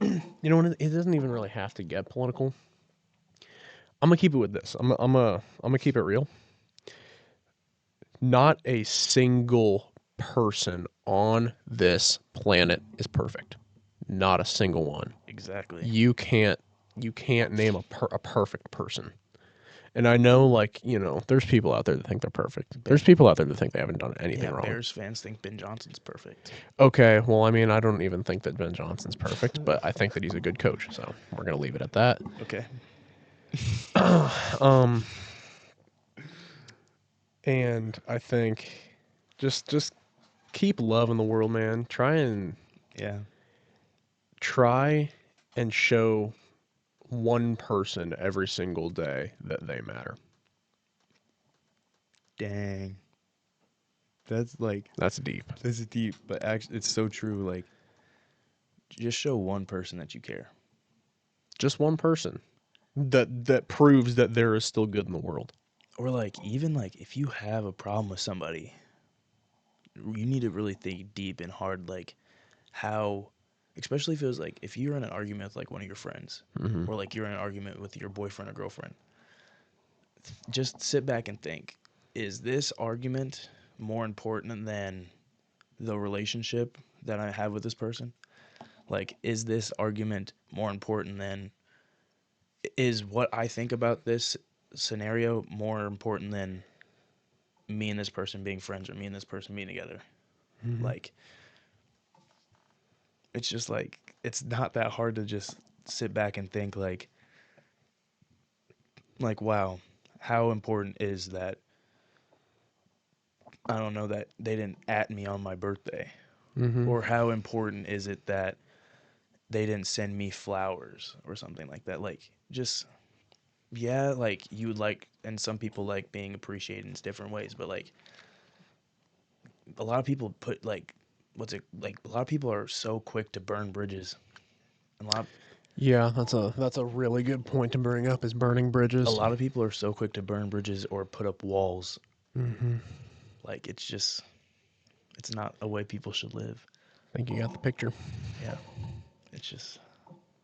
Speaker 2: you know what, it doesn't even really have to get political. I'm gonna keep it with this. I'm gonna keep it real. Not a single person on this planet is perfect. Not a single one.
Speaker 1: Exactly.
Speaker 2: You can't name a perfect person. And I know, like, there's people out there that think they're perfect. There's people out there that think they haven't done anything wrong.
Speaker 1: Bears fans think Ben Johnson's perfect.
Speaker 2: Okay, well, I mean, I don't even think that Ben Johnson's perfect, but I think that he's a good coach, so we're gonna leave it at that.
Speaker 1: Okay.
Speaker 2: And I think just keep love in the world, man. Try and show one person every single day that they matter.
Speaker 1: Dang. That's
Speaker 2: deep.
Speaker 1: That's deep, but actually it's so true. Like, just show one person that you care.
Speaker 2: Just one person that proves that there is still good in the world.
Speaker 1: Or like, even like if you have a problem with somebody, you need to really think deep and hard, like how, especially if it was like, if you're in an argument with like one of your friends,
Speaker 2: Mm-hmm.
Speaker 1: or like you're in an argument with your boyfriend or girlfriend, just sit back and think, is this argument more important than the relationship that I have with this person? Like, is this argument more important than, is what I think about this scenario more important than me and this person being friends or me and this person being together?
Speaker 2: Mm-hmm.
Speaker 1: Like, it's just like, it's not that hard to just sit back and think like, wow, how important is that, I don't know, that they didn't at me on my birthday?
Speaker 2: Mm-hmm.
Speaker 1: Or how important is it that they didn't send me flowers or something like that? Like, just, yeah, like you would like, and some people like being appreciated in different ways, but like a lot of people put like, a lot of people are so quick to burn bridges.
Speaker 2: Yeah, that's a really good point to bring up, is burning bridges.
Speaker 1: A lot of people are so quick to burn bridges or put up walls.
Speaker 2: Mm-hmm.
Speaker 1: Like, it's just, it's not a way people should live.
Speaker 2: I think you got the picture.
Speaker 1: Yeah. It's just,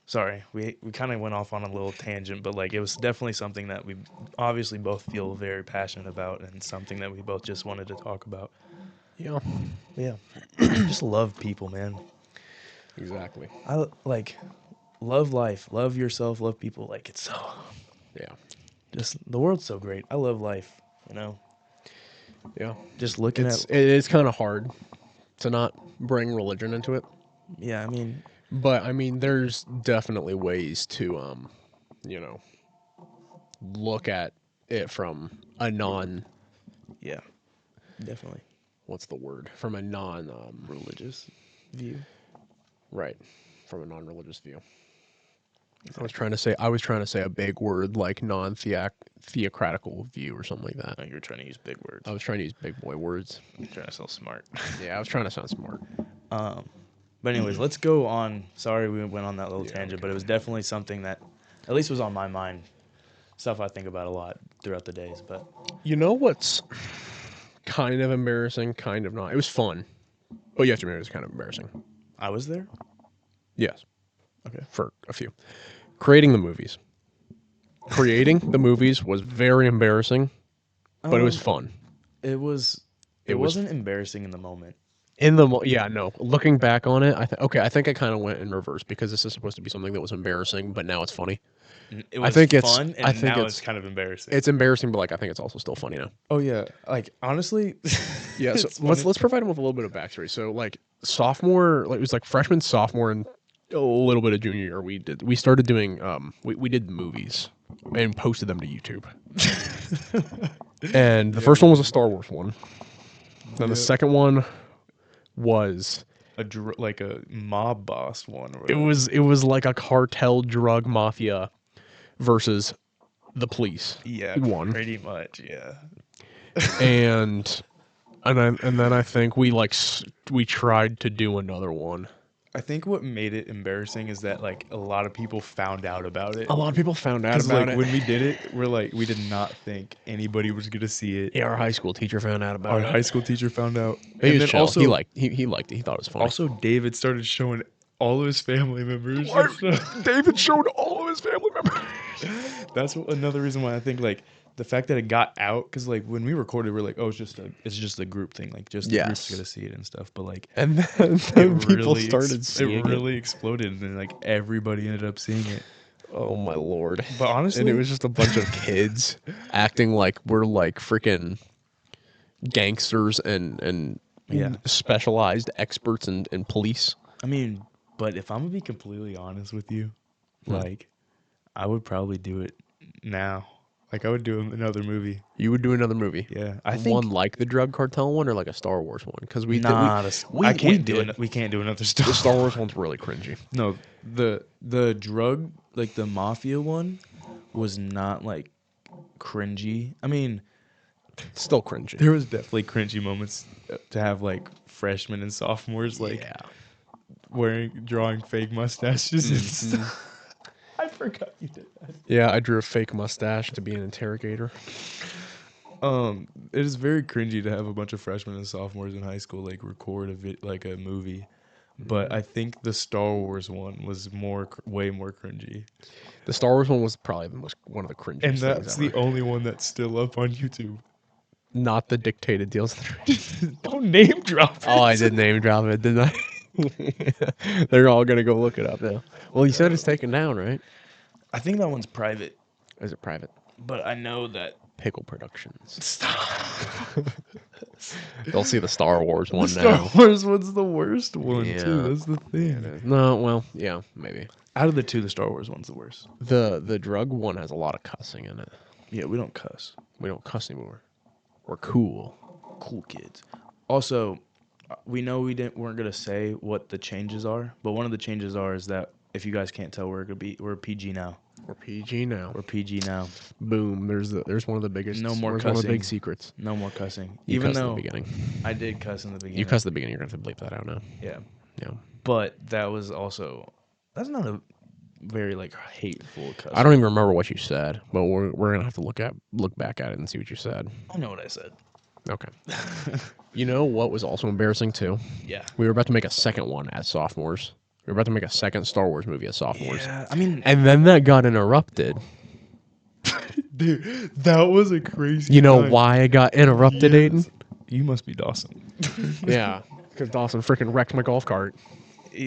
Speaker 1: sorry, we kind of went off on a little tangent, but like it was definitely something that we obviously both feel very passionate about, and something that we both just wanted to talk about.
Speaker 2: Yeah.
Speaker 1: Yeah. Just love people, man.
Speaker 2: Exactly.
Speaker 1: I like, love life, love yourself, love people. Like, it's so,
Speaker 2: Yeah.
Speaker 1: just, the world's so great. I love life, you know?
Speaker 2: Yeah.
Speaker 1: Just looking
Speaker 2: It is kind of hard to not bring religion into it.
Speaker 1: Yeah, I mean,
Speaker 2: But I mean, there's definitely ways to, look at it from a non.
Speaker 1: yeah, definitely
Speaker 2: What's the word? From a non.
Speaker 1: religious view.
Speaker 2: Right. From a non-religious view. Exactly. I was trying to say a big word like non-theocratical view or something like that.
Speaker 1: Oh, you're trying to use big words.
Speaker 2: I was trying to use big boy words.
Speaker 1: You're trying to sound smart.
Speaker 2: Yeah, I was trying to sound smart.
Speaker 1: But But anyways, let's go on. Sorry we went on that little tangent, but it was definitely something that at least was on my mind. Stuff I think about a lot throughout the days. But
Speaker 2: You know what's kind of embarrassing, kind of not. It was fun. Oh, you have to admit it was kind of embarrassing.
Speaker 1: I was there.
Speaker 2: Yes.
Speaker 1: Okay.
Speaker 2: For a few. Creating the movies. Creating the movies was very embarrassing, but it was fun.
Speaker 1: It was. It wasn't embarrassing in the moment.
Speaker 2: Looking back on it, I think I kind of went in reverse because this is supposed to be something that was embarrassing, but now it's funny.
Speaker 1: It was fun, and now it's kind of embarrassing.
Speaker 2: It's embarrassing, but like I think it's also still funny now.
Speaker 1: Oh yeah, like honestly.
Speaker 2: Yeah, so let's provide them with a little bit of backstory. So like sophomore, like it was like freshman, sophomore, and a little bit of junior year. We started doing we did movies and posted them to YouTube. And the first one was a Star Wars one. Then the second one was
Speaker 1: like a mob boss one.
Speaker 2: it was like a cartel drug mafia versus the police.
Speaker 1: Yeah,
Speaker 2: one.
Speaker 1: pretty much. Yeah.
Speaker 2: and then I think we tried to do another one.
Speaker 1: I think what made it embarrassing is that like a lot of people found out about it.
Speaker 2: A lot of people found out
Speaker 1: Because
Speaker 2: about
Speaker 1: like
Speaker 2: it.
Speaker 1: when we did it, we did not think anybody was gonna see it.
Speaker 2: Yeah, our high school teacher found out about
Speaker 1: Our
Speaker 2: it.
Speaker 1: high school teacher found out.
Speaker 2: He
Speaker 1: And
Speaker 2: was
Speaker 1: then
Speaker 2: chill.
Speaker 1: also
Speaker 2: He liked it. He thought it was funny.
Speaker 1: also David started showing all of his family members. and stuff.
Speaker 2: David showed all of his family members.
Speaker 1: That's another reason why I think like the fact that it got out, because like when we recorded, we're like, oh, it's just a group thing, like just the group's gonna see it and stuff. But like,
Speaker 2: And then people started
Speaker 1: it
Speaker 2: seeing
Speaker 1: really exploded, and then like everybody ended up seeing it.
Speaker 2: Oh my lord!
Speaker 1: But honestly,
Speaker 2: And it was just a bunch of kids acting like we're like freaking gangsters and specialized experts in police.
Speaker 1: I mean, but if I'm gonna be completely honest with you, like, I would probably do it now. Like, I would do another movie.
Speaker 2: You would do another movie?
Speaker 1: Yeah, I think
Speaker 2: one like the drug cartel one or like a Star Wars one? Because we
Speaker 1: I can't do it. We can't do another Star.
Speaker 2: The Star Wars one's really cringy.
Speaker 1: No, the drug, like the mafia one, was not like cringy. I mean,
Speaker 2: Still cringy.
Speaker 1: there was definitely cringy moments to have like freshmen and sophomores like drawing fake mustaches and stuff. I forgot you did that.
Speaker 2: Yeah, I drew a fake mustache to be an interrogator.
Speaker 1: It is very cringy to have a bunch of freshmen and sophomores in high school like record a movie, but I think the Star Wars one was way more cringy,
Speaker 2: The Star Wars one was probably one of the cringiest
Speaker 1: and
Speaker 2: things
Speaker 1: that's
Speaker 2: ever.
Speaker 1: the only one that's still up on YouTube.
Speaker 2: Not the dictated deals.
Speaker 1: Don't name drop.
Speaker 2: Oh, I did name drop it, didn't I? They're all gonna go look it up now. Well, you said it's taken down, right?
Speaker 1: I think that one's private,
Speaker 2: Is it private?
Speaker 1: but I know that.
Speaker 2: Pickle Productions.
Speaker 1: Stop.
Speaker 2: They'll see the Star Wars one
Speaker 1: Star
Speaker 2: now.
Speaker 1: Wars one's the worst one
Speaker 2: Yeah.
Speaker 1: too. That's the thing.
Speaker 2: No, well, yeah, maybe.
Speaker 1: Out of the two, the Star Wars one's the worst.
Speaker 2: The drug one has a lot of cussing in it.
Speaker 1: Yeah, we don't cuss.
Speaker 2: We don't cuss anymore. We're cool.
Speaker 1: Cool kids. Also, we know weren't gonna say what the changes are, but one of the changes is that if you guys can't tell, we're PG now.
Speaker 2: We're PG now.
Speaker 1: We're PG now.
Speaker 2: Boom. There's one of the biggest.
Speaker 1: No more
Speaker 2: One of the big
Speaker 1: cussing.
Speaker 2: secrets.
Speaker 1: No more cussing.
Speaker 2: You
Speaker 1: Even
Speaker 2: cussed
Speaker 1: though
Speaker 2: in the beginning.
Speaker 1: I did cuss in the beginning.
Speaker 2: You cussed at the beginning. You're gonna have to bleep that out now.
Speaker 1: Yeah.
Speaker 2: Yeah.
Speaker 1: But that's not a very like hateful cuss.
Speaker 2: I don't even remember what you said, but we're gonna have to look back at it and see what you said.
Speaker 1: I know what I said.
Speaker 2: Okay. You know what was also embarrassing too?
Speaker 1: Yeah.
Speaker 2: We were about to make a second one as sophomores. We were about to make a second Star Wars movie as sophomores.
Speaker 1: Yeah. I mean,
Speaker 2: And then that got interrupted.
Speaker 1: dude, that was a crazy.
Speaker 2: You know
Speaker 1: time.
Speaker 2: why it got interrupted,
Speaker 1: Yes.
Speaker 2: Aiden?
Speaker 1: You must be Dawson.
Speaker 2: Yeah. Because Dawson freaking wrecked my golf cart.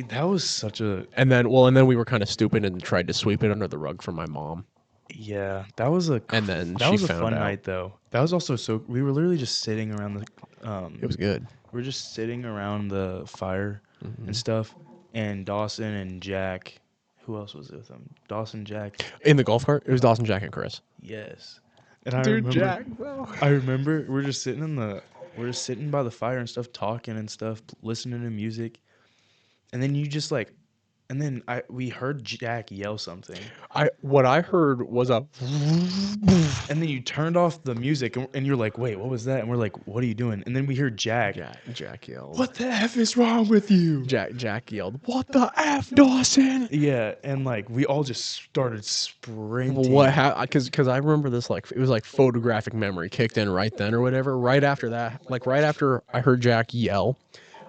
Speaker 1: That was such a
Speaker 2: And then we were kind of stupid and tried to sweep it under the rug from my mom.
Speaker 1: yeah. That was a
Speaker 2: And then
Speaker 1: that
Speaker 2: she
Speaker 1: was a
Speaker 2: found
Speaker 1: fun
Speaker 2: out.
Speaker 1: night though. That was also we were literally just sitting around the
Speaker 2: It was good.
Speaker 1: we were just sitting around the fire and stuff, and Dawson and Jack. Who else was with them? Dawson, Jack.
Speaker 2: In the golf cart, it was Dawson, Jack, and Chris.
Speaker 1: Yes. And I remember we're just sitting by the fire and stuff, talking and stuff, listening to music, and then we heard Jack yell something,
Speaker 2: What I heard was a,
Speaker 1: And then you turned off the music, and you're like, wait, what was that? And we're like, what are you doing? And then we hear Jack.
Speaker 2: Jack yelled.
Speaker 1: What the F is wrong with you?
Speaker 2: Jack yelled, "What the F, Dawson?"
Speaker 1: Yeah, and like we all just started sprinting.
Speaker 2: What? Because I remember this, like, it was like photographic memory kicked in right then or whatever. Right after that, like right after I heard Jack yell,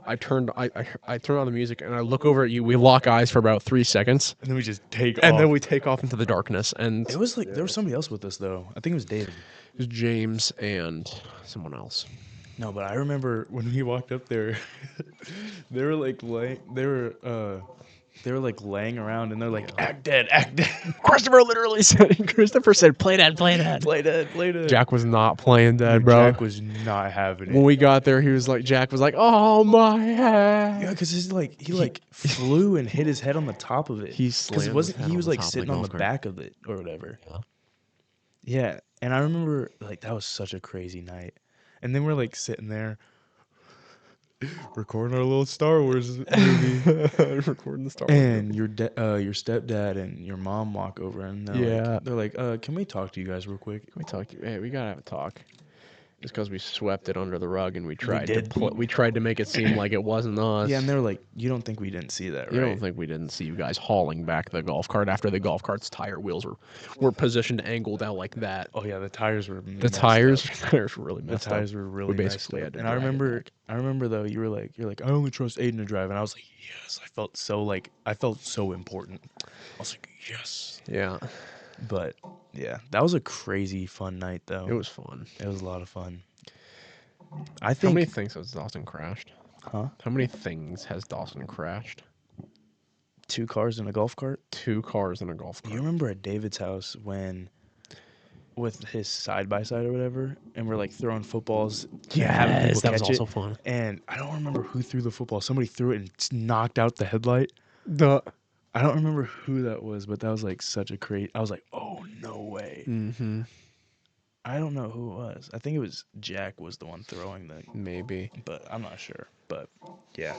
Speaker 2: I turned on the music and I look over at you. We lock eyes for about 3 seconds,
Speaker 1: And then we just take off.
Speaker 2: and then we take off into the darkness. And
Speaker 1: It was like there was somebody else with us though. I think it was David.
Speaker 2: it was James and someone else.
Speaker 1: No, but I remember when we walked up there, they were like laying around, and they're like, act dead, act dead.
Speaker 2: Christopher said, "Play dead, play dead."
Speaker 1: Play dead, play dead.
Speaker 2: Jack was not playing dead, bro.
Speaker 1: Jack was not having it.
Speaker 2: When we got there, Jack was like, "Oh my head."
Speaker 1: Yeah, because he flew and hit his head on the top of it.
Speaker 2: He
Speaker 1: Because
Speaker 2: slammed
Speaker 1: wasn't
Speaker 2: his head
Speaker 1: he
Speaker 2: on
Speaker 1: was
Speaker 2: the
Speaker 1: like
Speaker 2: top of the
Speaker 1: sitting on
Speaker 2: golf
Speaker 1: the
Speaker 2: cart.
Speaker 1: back of it or whatever.
Speaker 2: Yeah.
Speaker 1: Yeah, and I remember like that was such a crazy night. And then we're like sitting there recording our little Star Wars movie.
Speaker 2: Recording the Star Wars.
Speaker 1: And your stepdad and your mom walk over and they're like, can we talk to you guys real quick?
Speaker 2: Can we talk? Hey, we gotta have a talk. Just because we swept it under the rug and we tried
Speaker 1: did.
Speaker 2: we tried to make it seem like it wasn't us.
Speaker 1: Yeah, and they're like, you don't think we didn't see that, right?
Speaker 2: You don't think we didn't see you guys hauling back the golf cart after the golf cart's tire wheels were positioned angled out like that?
Speaker 1: Oh yeah, the tires were
Speaker 2: The tires were really
Speaker 1: The
Speaker 2: messed up.
Speaker 1: tires were really
Speaker 2: We basically
Speaker 1: messed
Speaker 2: had
Speaker 1: up.
Speaker 2: to
Speaker 1: And I
Speaker 2: drag it
Speaker 1: remember though, you're like, I only trust Aiden to drive, and I was like, yes. I felt so important. I was like, yes.
Speaker 2: Yeah,
Speaker 1: But yeah, that was a crazy fun night though.
Speaker 2: it was fun.
Speaker 1: It was a lot of fun. I
Speaker 2: How
Speaker 1: think
Speaker 2: many things has Dawson crashed?
Speaker 1: Huh?
Speaker 2: How many things has Dawson crashed?
Speaker 1: 2 cars in a golf cart.
Speaker 2: 2 cars and a golf cart.
Speaker 1: You remember at David's house when with his side by side or whatever, and we're like throwing footballs. And having people
Speaker 2: that was
Speaker 1: catch
Speaker 2: also
Speaker 1: it.
Speaker 2: fun.
Speaker 1: And I don't remember who threw the football. Somebody threw it and knocked out the headlight.
Speaker 2: The
Speaker 1: I don't remember who that was, but that was like such a crazy. I was like, oh no way.
Speaker 2: mm-hmm.
Speaker 1: I don't know who it was. I think it was Jack was the one throwing the,
Speaker 2: Maybe.
Speaker 1: but I'm not sure. But yeah.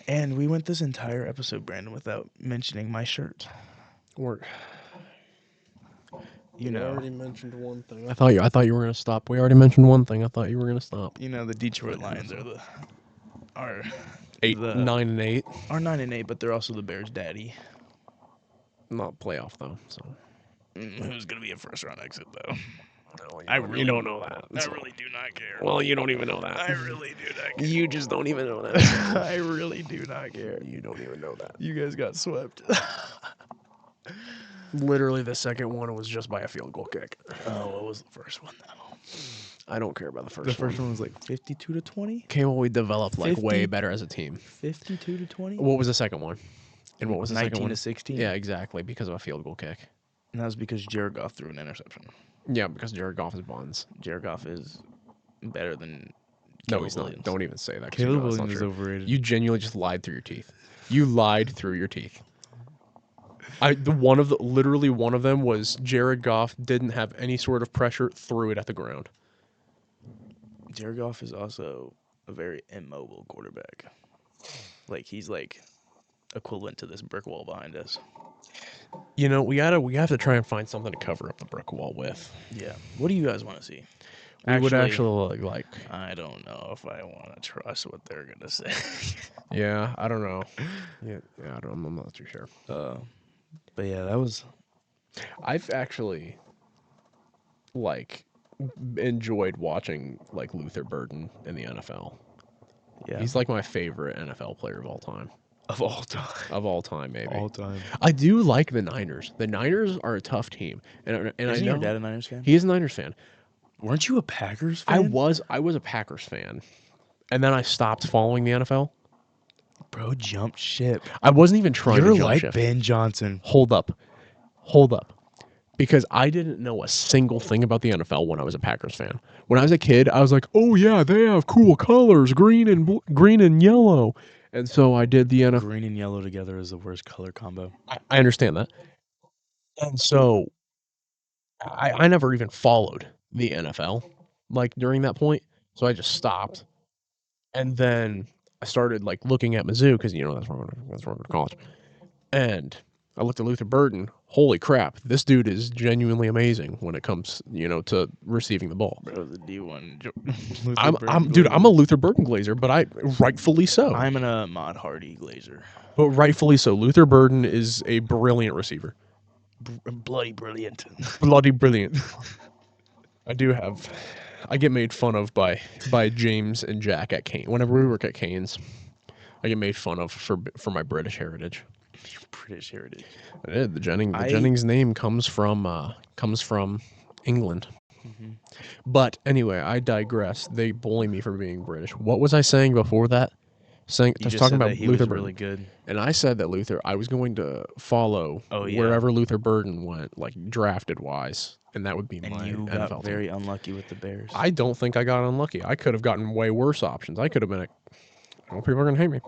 Speaker 1: And we went this entire episode, Brandon, without mentioning my shirt.
Speaker 2: We're
Speaker 1: You
Speaker 2: We
Speaker 1: know,
Speaker 2: already mentioned one thing. I thought you were gonna stop. We already mentioned one thing. I thought you were gonna stop.
Speaker 1: the Detroit Lions are
Speaker 2: 9-8.
Speaker 1: are 9-8, but they're also the Bears' daddy.
Speaker 2: Not playoff though. So
Speaker 1: Who's gonna be a first round exit though?
Speaker 2: you don't know that.
Speaker 1: I really do not care.
Speaker 2: Well, you don't even know that.
Speaker 1: I really do not care.
Speaker 2: You just don't even know that.
Speaker 1: I really do not care.
Speaker 2: You don't even know that.
Speaker 1: You guys got swept.
Speaker 2: Literally, the second one was just by a field goal kick.
Speaker 1: Oh, what was the first one though?
Speaker 2: I don't care about the first
Speaker 1: The first one was like 52-20.
Speaker 2: Okay, well, we developed like
Speaker 1: 50?
Speaker 2: way better as a team.
Speaker 1: 52-20.
Speaker 2: What was the second one? And what was the second one?
Speaker 1: 19-16.
Speaker 2: Yeah, exactly, because of a field goal kick.
Speaker 1: And that was because Jared Goff threw an interception.
Speaker 2: Yeah, because Jared Goff is buns.
Speaker 1: Jared Goff is better than.
Speaker 2: No,
Speaker 1: Caleb
Speaker 2: he's
Speaker 1: Williams.
Speaker 2: not. Don't even say that. 'Cause you
Speaker 1: Caleb
Speaker 2: know that's not
Speaker 1: Williams is
Speaker 2: true.
Speaker 1: overrated.
Speaker 2: You genuinely just lied through your teeth. You lied through your teeth. Literally one of them was Jared Goff didn't have any sort of pressure, threw it at the ground.
Speaker 1: Jared Goff is also a very immobile quarterback. Like he's like equivalent to this brick wall behind us.
Speaker 2: You know, we have to try and find something to cover up the brick wall with.
Speaker 1: Yeah. What do you guys want to see?
Speaker 2: We would actually like.
Speaker 1: I don't know if I want to trust what they're gonna say.
Speaker 2: Yeah, I don't know. Yeah, I'm not too sure.
Speaker 1: But yeah, that was.
Speaker 2: I've actually enjoyed watching Luther Burden in the NFL.
Speaker 1: Yeah.
Speaker 2: He's like my favorite NFL player of all time.
Speaker 1: Of all time.
Speaker 2: Of all time, maybe.
Speaker 1: All time.
Speaker 2: I do like the Niners. The Niners are a tough team, and I
Speaker 1: Isn't
Speaker 2: know
Speaker 1: your dad a Niners fan?
Speaker 2: he is a Niners fan.
Speaker 1: Weren't you a Packers
Speaker 2: I
Speaker 1: fan?
Speaker 2: was a Packers fan, and then I stopped following the NFL.
Speaker 1: Bro, jump ship.
Speaker 2: I wasn't even trying
Speaker 1: You're
Speaker 2: to jump
Speaker 1: like
Speaker 2: ship.
Speaker 1: Ben Johnson.
Speaker 2: Hold up, because I didn't know a single thing about the NFL when I was a Packers fan. When I was a kid, I was like, "Oh yeah, they have cool colors, green and yellow," and so I did the NFL.
Speaker 1: Green and yellow together is the worst color combo.
Speaker 2: I understand that, and so I never even followed the NFL during that point. So I just stopped, and then I started looking at Mizzou because that's where I'm going to college, and I looked at Luther Burden. Holy crap, this dude is genuinely amazing when it comes, to receiving the ball.
Speaker 1: Bro, the D1.
Speaker 2: I'm a Luther Burden glazer, but rightfully so.
Speaker 1: I'm an Ahmad Hardy glazer.
Speaker 2: But rightfully so. Luther Burden is a brilliant receiver.
Speaker 1: Bloody brilliant.
Speaker 2: Bloody brilliant. I get made fun of by James and Jack at Kane. Whenever we work at Kane's, I get made fun of for my British heritage.
Speaker 1: British heritage.
Speaker 2: I did. The Jennings name comes from England.
Speaker 1: Mm-hmm.
Speaker 2: But anyway, I digress. They bully me for being British. What was I saying before that? Talking about
Speaker 1: he
Speaker 2: Luther
Speaker 1: was
Speaker 2: Burden.
Speaker 1: really good.
Speaker 2: And I said that I was going to follow wherever Luther Burden went, like drafted wise, and that would be my
Speaker 1: you
Speaker 2: NFL
Speaker 1: got
Speaker 2: team.
Speaker 1: very unlucky with the Bears.
Speaker 2: I don't think I got unlucky. I could have gotten way worse options. I could have been I know people are gonna hate me.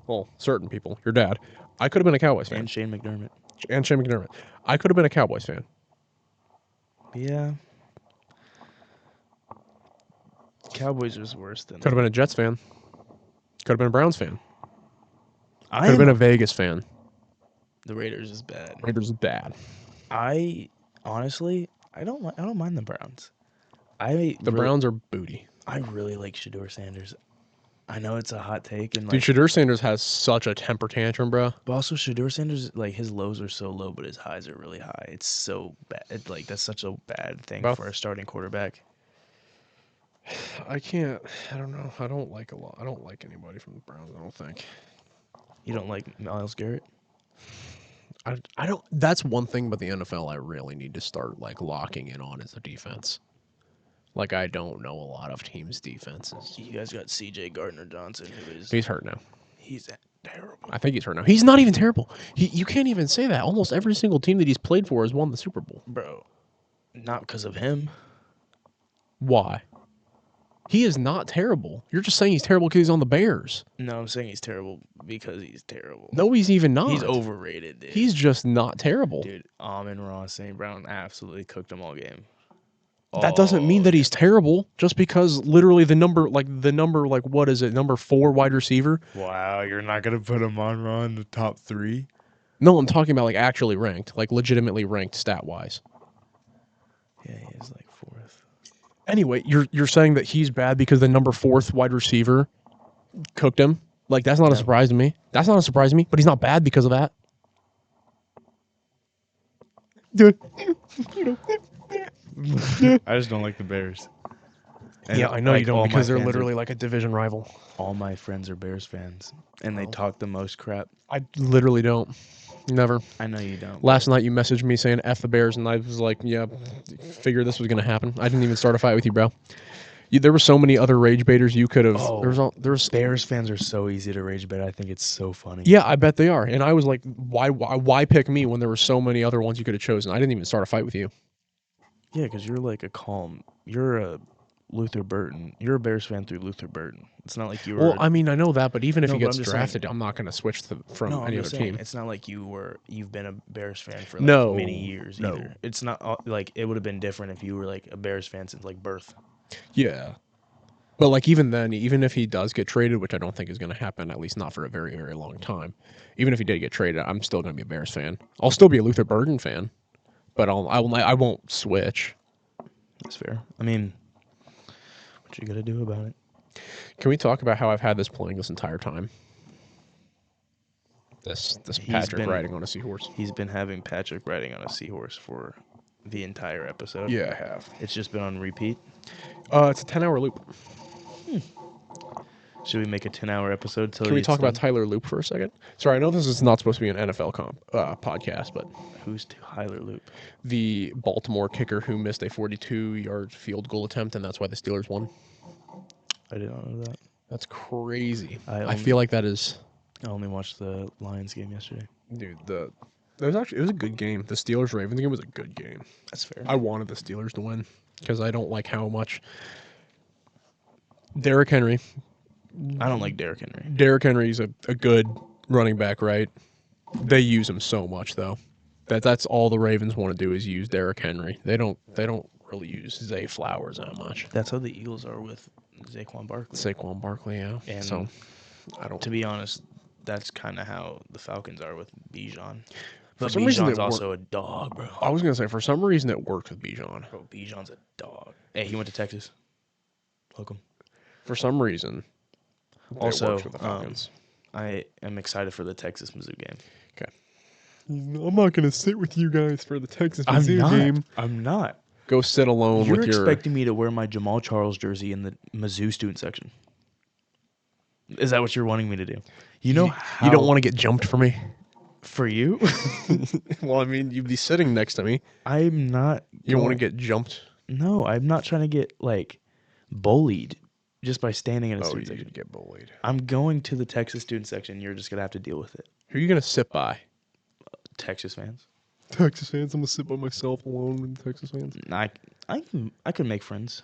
Speaker 2: Well, certain people. Your dad. I could have been a Cowboys fan.
Speaker 1: And Shane McDermott.
Speaker 2: I could have been a Cowboys fan.
Speaker 1: Yeah. Cowboys was worse than.
Speaker 2: Could have been a Jets fan. Could have been a Browns fan.
Speaker 1: I
Speaker 2: Could have been a Vegas fan.
Speaker 1: The Raiders is bad.
Speaker 2: Raiders is bad.
Speaker 1: I honestly, I don't mind the Browns.
Speaker 2: Browns are booty.
Speaker 1: I really like Shador Sanders. I know it's a hot take, and
Speaker 2: Dude, Shador Sanders has such a temper tantrum, bro.
Speaker 1: But also Shador Sanders, like his lows are so low, but his highs are really high. It's so bad. That's such a bad thing for a starting quarterback.
Speaker 2: I don't know. I don't like anybody from the Browns, I don't think.
Speaker 1: You don't like Myles Garrett?
Speaker 2: I don't. That's one thing about the NFL I really need to start locking in on is the defense. I don't know a lot of teams' defenses.
Speaker 1: You guys got C.J. Gardner-Johnson,
Speaker 2: he's hurt now.
Speaker 1: He's terrible.
Speaker 2: I think he's hurt now. He's not even terrible. You can't even say that. Almost every single team that he's played for has won the Super Bowl.
Speaker 1: Bro, not because of him.
Speaker 2: Why? He is not terrible. You're just saying he's terrible because he's on the Bears.
Speaker 1: No, I'm saying he's terrible because he's terrible.
Speaker 2: No, he's even not.
Speaker 1: He's overrated, dude.
Speaker 2: He's just not terrible.
Speaker 1: Dude, Amon-Ra St. Brown absolutely cooked him all game.
Speaker 2: That doesn't mean that he's terrible just because literally the number, what is it, number 4 wide receiver?
Speaker 1: Wow, you're not going to put Amon-Ra in the top 3?
Speaker 2: No, I'm talking about actually ranked, legitimately ranked stat-wise.
Speaker 1: Yeah, he is 4th.
Speaker 2: Anyway, you're saying that he's bad because the number 4th wide receiver cooked him? That's not a surprise to me. That's not a surprise to me, but he's not bad because of that. Dude.
Speaker 1: I just don't like the Bears.
Speaker 2: And I know you don't because they're literally a division rival.
Speaker 1: All my friends are Bears fans, and they talk the most crap.
Speaker 2: I literally don't. Never.
Speaker 1: I know you don't.
Speaker 2: Last night you messaged me saying F the Bears, and I was like, yeah, figured this was going to happen. I didn't even start a fight with you, bro. There were so many other rage baiters you could have.
Speaker 1: Bears fans are so easy to rage bait. I think it's so funny.
Speaker 2: Yeah, I bet they are. And I was like, why pick me when there were so many other ones you could have chosen? I didn't even start a fight with you.
Speaker 1: Yeah, because you're you're a Luther Burton. You're a Bears fan through Luther Burton. It's not like you were.
Speaker 2: Well, I mean, I know that, but even if he gets drafted, I'm not going to switch from any other team.
Speaker 1: It's not like you've been a Bears fan for many years either. It's not it would have been different if you were a Bears fan since birth.
Speaker 2: Yeah. But even then, even if he does get traded, which I don't think is going to happen, at least not for a very, very long time. Even if he did get traded, I'm still going to be a Bears fan. I'll still be a Luther Burden fan. But I won't switch.
Speaker 1: That's fair. I mean, what you gonna do about it?
Speaker 2: Can we talk about how I've had this playing this entire time? This Patrick riding on a seahorse.
Speaker 1: He's been having Patrick riding on a seahorse for the entire episode.
Speaker 2: Yeah, I have.
Speaker 1: It's just been on repeat.
Speaker 2: It's a 10-hour loop.
Speaker 1: Should we make a 10-hour episode?
Speaker 2: Can we talk about Tyler Loop for a second? Sorry, I know this is not supposed to be an NFL podcast, but
Speaker 1: who's Tyler Loop?
Speaker 2: The Baltimore kicker who missed a 42-yard field goal attempt, and that's why the Steelers won.
Speaker 1: I did not know that.
Speaker 2: That's crazy. I feel like that is.
Speaker 1: I only watched the Lions game yesterday.
Speaker 2: Dude, it was a good game. The Steelers-Ravens game was a good game.
Speaker 1: That's fair.
Speaker 2: I wanted the Steelers to win because I don't like how much Derrick Henry.
Speaker 1: I don't like Derrick Henry.
Speaker 2: Derrick Henry's a good running back, right? They use him so much though. That's all the Ravens want to do is use Derrick Henry. They don't really use Zay Flowers that much.
Speaker 1: That's how the Eagles are with Saquon Barkley.
Speaker 2: Yeah.
Speaker 1: And
Speaker 2: so I don't.
Speaker 1: To be honest, that's kind of how the Falcons are with Bijan. But
Speaker 2: some reason
Speaker 1: Bijan's
Speaker 2: it
Speaker 1: also a dog, bro.
Speaker 2: I was gonna say for some reason it worked with Bijan.
Speaker 1: Bro, Bijan's a dog. Hey, he went to Texas. Welcome.
Speaker 2: For some reason, it
Speaker 1: Also,
Speaker 2: works with the Falcons.
Speaker 1: I am excited for the Texas Mizzou game.
Speaker 2: Okay. I'm not gonna sit with you guys for the Texas
Speaker 1: I'm
Speaker 2: Mizzou
Speaker 1: not.
Speaker 2: game.
Speaker 1: I'm not.
Speaker 2: Go sit alone
Speaker 1: You're
Speaker 2: with your.
Speaker 1: expecting me to wear my Jamal Charles jersey in the Mizzou student section. Is that what you're wanting me to do? You know how
Speaker 2: You don't want to get jumped for me.
Speaker 1: for you?
Speaker 2: Well, I mean, you'd be sitting next to me.
Speaker 1: I'm not.
Speaker 2: You don't want to
Speaker 1: going-
Speaker 2: get jumped.
Speaker 1: No, I'm not trying to get like bullied just by standing in a student section.
Speaker 2: you'd get bullied.
Speaker 1: I'm going to the Texas student section. You're just gonna have to deal with it.
Speaker 2: Who are you gonna sit by?
Speaker 1: Texas fans.
Speaker 2: Texas fans. I'm gonna sit by myself alone with Texas fans.
Speaker 1: I can make friends.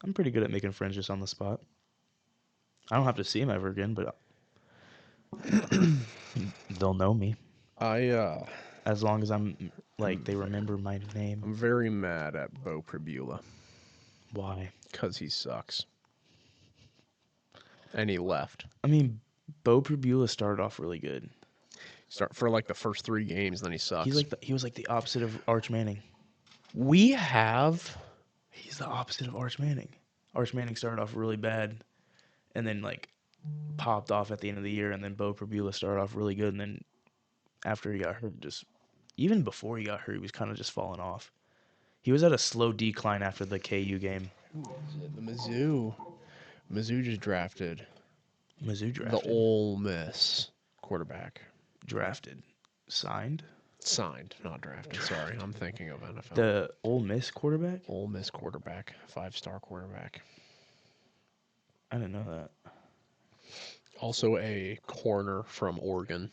Speaker 1: I'm pretty good at making friends just on the spot. I don't have to see them ever again, but they'll know me as long as I'm like they remember my name.
Speaker 2: I'm very mad at Bo Pribula
Speaker 1: Why?
Speaker 2: because he sucks, and he left.
Speaker 1: I mean, Bo Pribula started off really good.
Speaker 2: Start for like the first 3 games, then he sucks.
Speaker 1: He was like the opposite of Arch Manning. He's the opposite of Arch Manning. Arch Manning started off really bad, and then like popped off at the end of the year, and then Bo Pribula started off really good, and then after he got hurt, even before he got hurt, he was kind of just falling off. He was at a slow decline after the KU game.
Speaker 2: The Mizzou. Mizzou just drafted
Speaker 1: Mizzou drafted.
Speaker 2: the Ole Miss quarterback.
Speaker 1: Signed.
Speaker 2: Signed, not drafted. Sorry, I'm thinking of NFL.
Speaker 1: The Ole Miss quarterback?
Speaker 2: Ole Miss quarterback, 5-star quarterback.
Speaker 1: I didn't know that.
Speaker 2: Also a corner from Oregon.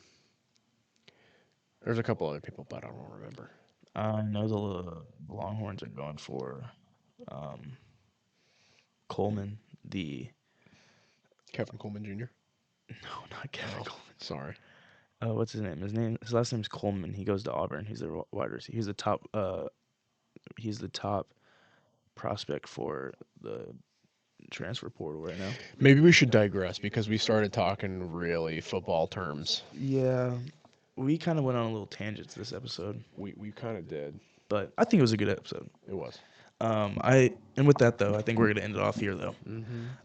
Speaker 2: There's a couple other people, but I don't remember.
Speaker 1: I know the Longhorns are going for Coleman, the...
Speaker 2: Kevin Coleman Jr.
Speaker 1: No, not Kevin Coleman.
Speaker 2: Sorry.
Speaker 1: What's his name? His last name's Coleman. He goes to Auburn. He's the wide receiver. He's the top prospect for the transfer portal right now.
Speaker 2: Maybe we should digress because we started talking really football terms.
Speaker 1: Yeah, we kind of went on a little tangent this episode,
Speaker 2: We kind of did.
Speaker 1: but I think it was a good episode.
Speaker 2: It was.
Speaker 1: And with that though, I think we're gonna end it off here though.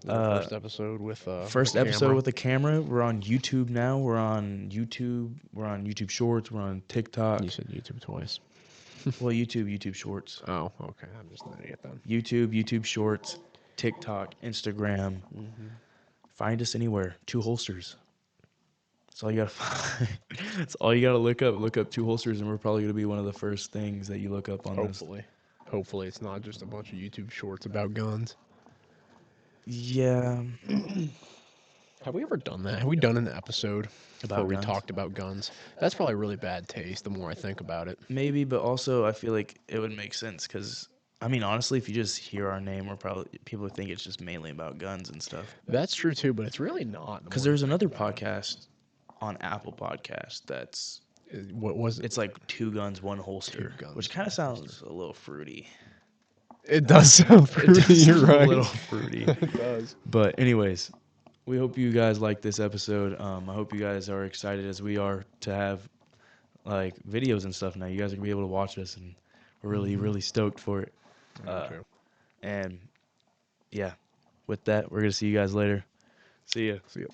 Speaker 2: First episode with
Speaker 1: With the camera. We're on YouTube now. We're on YouTube Shorts. We're on TikTok.
Speaker 2: You said YouTube twice.
Speaker 1: Well, YouTube Shorts.
Speaker 2: Oh, okay. I'm just an idiot then.
Speaker 1: YouTube Shorts, TikTok, Instagram. Find us anywhere. Two Holsters. That's all you gotta find. That's all you gotta look up. Look up Two Holsters, and we're probably gonna be one of the first things that you look up on this.
Speaker 2: Hopefully it's not just a bunch of YouTube shorts about guns.
Speaker 1: Yeah.
Speaker 2: Have we ever done that? Have we done an episode
Speaker 1: About
Speaker 2: where
Speaker 1: guns?
Speaker 2: we talked about guns? That's probably really bad taste the more I think about it.
Speaker 1: Maybe, but also I feel like it would make sense because, I mean, honestly, if you just hear our name, people would think it's just mainly about guns and stuff.
Speaker 2: That's true too, but it's really not.
Speaker 1: Because there's another podcast on Apple Podcast that's
Speaker 2: What was it?
Speaker 1: it's like Two Guns, One Holster,
Speaker 2: Guns,
Speaker 1: which kind of sounds a little fruity.
Speaker 2: It does sound fruity. You're
Speaker 1: A
Speaker 2: right.
Speaker 1: little fruity.
Speaker 2: It does.
Speaker 1: But anyways, we hope you guys like this episode. I hope you guys are excited as we are to have like videos and stuff now. You guys are gonna be able to watch us, and we're really stoked for it.
Speaker 2: Too.
Speaker 1: And yeah, with that, we're gonna see you guys later. See ya.
Speaker 2: See ya.